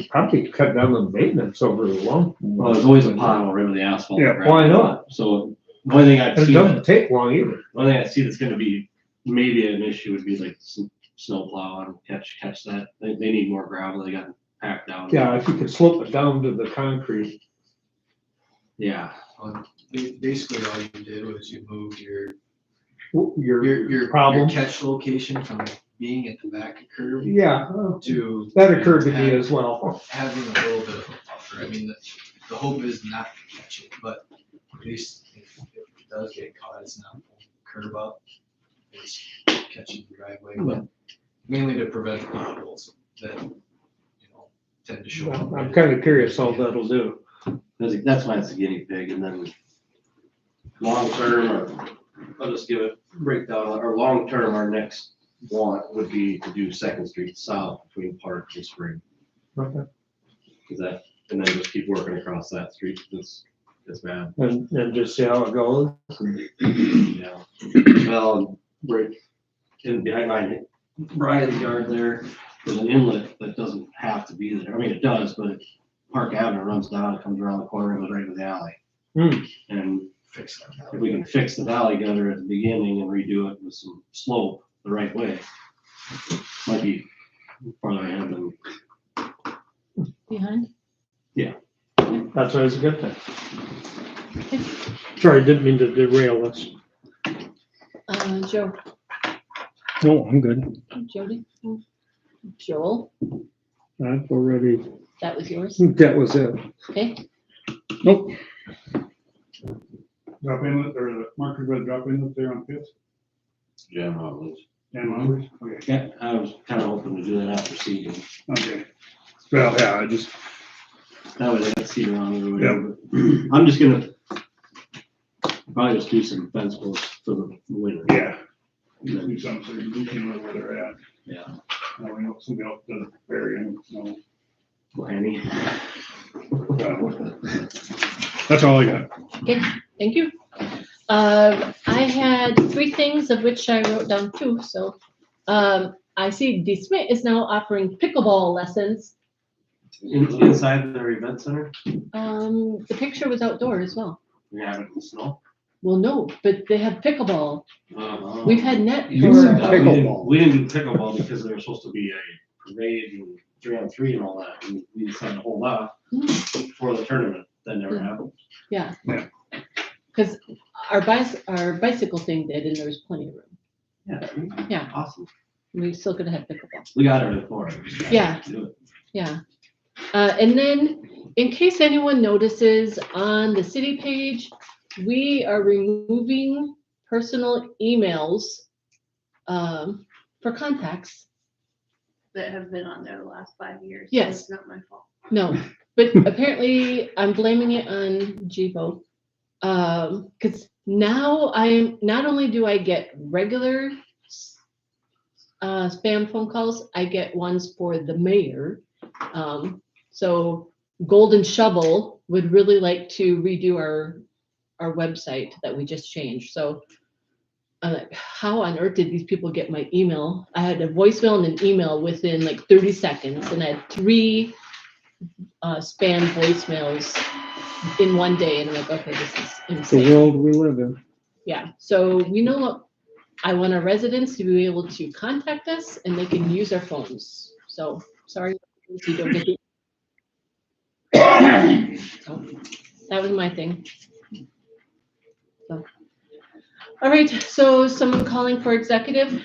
Speaker 3: probably cut down the maintenance over the long.
Speaker 1: Well, there's always a pothole right where the asphalt.
Speaker 3: Yeah,
Speaker 1: gravel.
Speaker 3: why not?
Speaker 1: So the only thing I've
Speaker 3: And it
Speaker 1: seen,
Speaker 3: doesn't take long either.
Speaker 1: one thing I see that's gonna be maybe an issue would be like snow plow and catch that. They need more gravel. They got packed down.
Speaker 3: Yeah, if you could slope it down to the concrete.
Speaker 1: Yeah.
Speaker 11: Basically, all you did was you moved your
Speaker 3: Your problem.
Speaker 11: catch location from being at the back of curb
Speaker 3: Yeah,
Speaker 11: to.
Speaker 3: that occurred to me as well.
Speaker 11: Having a little bit of a buffer. I mean, the hope is not to catch it, but at least if it does get caught, it's not pulling the curb up. It's catching the driveway, but mainly to prevent the potholes that, you know, tend to show up.
Speaker 3: I'm kind of curious how that'll do.
Speaker 1: That's why it's a guinea pig, and then long term, or I'll just give it breakdown, or long term, our next want would be to do Second Street South between Park and Spring.
Speaker 3: Okay.
Speaker 1: Cause that, and then just keep working across that street, it's bad.
Speaker 3: And just see how it goes.
Speaker 1: Yeah. Well, right in behind Brian's yard there, there's an inlet that doesn't have to be there. I mean, it does, but Park Avenue runs down, it comes around the corner, and goes right into the alley.
Speaker 3: Hmm.
Speaker 1: And
Speaker 11: Fix that.
Speaker 1: if we can fix the valley gutter at the beginning and redo it with some slope the right way, might be farther ahead than,
Speaker 2: Behind?
Speaker 3: That's always a good thing. Sorry, didn't mean to derail us.
Speaker 2: Joe,
Speaker 4: No, I'm good.
Speaker 2: Jody, Joel,
Speaker 3: I've already,
Speaker 2: that was yours.
Speaker 3: that was it.
Speaker 2: Okay,
Speaker 8: Nope. Drop inlet, or the marker by the drop inlet there on Fifth,
Speaker 1: yeah, probably.
Speaker 8: and onwards? Okay,
Speaker 1: Yeah, I was kind of hoping to do that after seeding.
Speaker 8: okay. Well, yeah, I just,
Speaker 1: That way they got seed around it or whatever. but I'm just gonna probably just do some fence posts for the winter.
Speaker 8: yeah,
Speaker 1: And then-
Speaker 8: do something so you can know where they're at.
Speaker 1: Yeah.
Speaker 8: Now we know somebody else doesn't bury them, so.
Speaker 1: Lanny.
Speaker 8: That's all I got.
Speaker 2: okay, thank you. I had 3 things of which I wrote down 2, so, I see DeSmit is now offering pickleball lessons.
Speaker 1: Inside their event center,
Speaker 2: The picture was outdoor as well.
Speaker 1: we have it in the snow.
Speaker 2: Well, no, but they have pickleball. We've had net
Speaker 3: You
Speaker 2: for,
Speaker 3: said-
Speaker 1: We didn't do pickleball because there was supposed to be a parade and 3-on-3 and all that, and we decided to hold off for the tournament. That never happened.
Speaker 2: yeah.
Speaker 8: Yeah.
Speaker 2: Because our bicycle thing did, and there was plenty of room.
Speaker 1: Yeah.
Speaker 2: Yeah.
Speaker 1: Awesome.
Speaker 2: We still could have had pickleball.
Speaker 1: We got everything for it. We just gotta
Speaker 2: Yeah.
Speaker 1: do it.
Speaker 2: Yeah. And then, in case anyone notices, on the city page, we are removing personal emails for contacts.
Speaker 9: That have been on there the last 5 years. so
Speaker 2: Yes.
Speaker 9: It's not my fault.
Speaker 2: No, but apparently I'm blaming it on Jibo. Because now not only do I get regular spam phone calls, I get ones for the mayor. So Golden Shovel would really like to redo our website that we just changed. So I'm like, how on earth did these people get my email? I had a voicemail and an email within like 30 seconds, and I had 3 spam voicemails in one day. And I'm like, okay, this is
Speaker 3: It's the
Speaker 2: insane.
Speaker 3: world we live in.
Speaker 2: Yeah, so we know what, I want our residents to be able to contact us and they can use our phones. So, sorry, if you don't get it. So, that was my thing. So. All right, so someone calling for executive?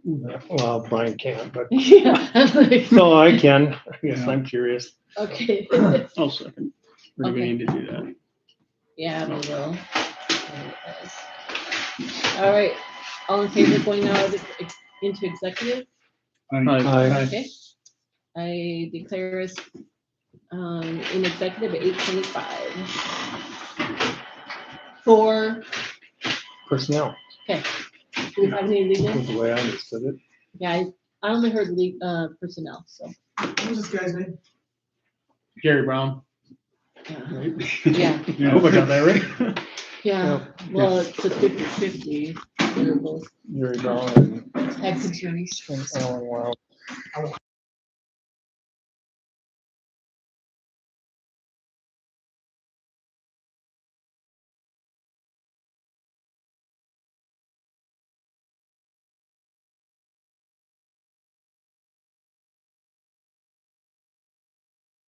Speaker 4: Well, Brian can't, but,
Speaker 2: Yeah. I'm like,
Speaker 4: no, I can. Yes, I'm curious.
Speaker 2: okay.
Speaker 6: I'll second. Or do we
Speaker 2: Okay.
Speaker 6: need to do that?
Speaker 2: Yeah, we will. All right, all in favor of going out into executive?
Speaker 4: Aye.
Speaker 2: Okay. I declare us in executive at 8:25. For,
Speaker 4: Personnel,
Speaker 2: do we have any
Speaker 4: was
Speaker 2: legal?
Speaker 4: the way I understood it.
Speaker 2: Yeah, I only heard personnel, so.
Speaker 12: What was this guy's name?
Speaker 6: Jerry Brown.
Speaker 2: Yeah,
Speaker 6: I hope I got that right.
Speaker 2: yeah, well, it's a 50/50. They're both
Speaker 4: Jerry Brown
Speaker 2: had concerns.
Speaker 4: and Alan Wild.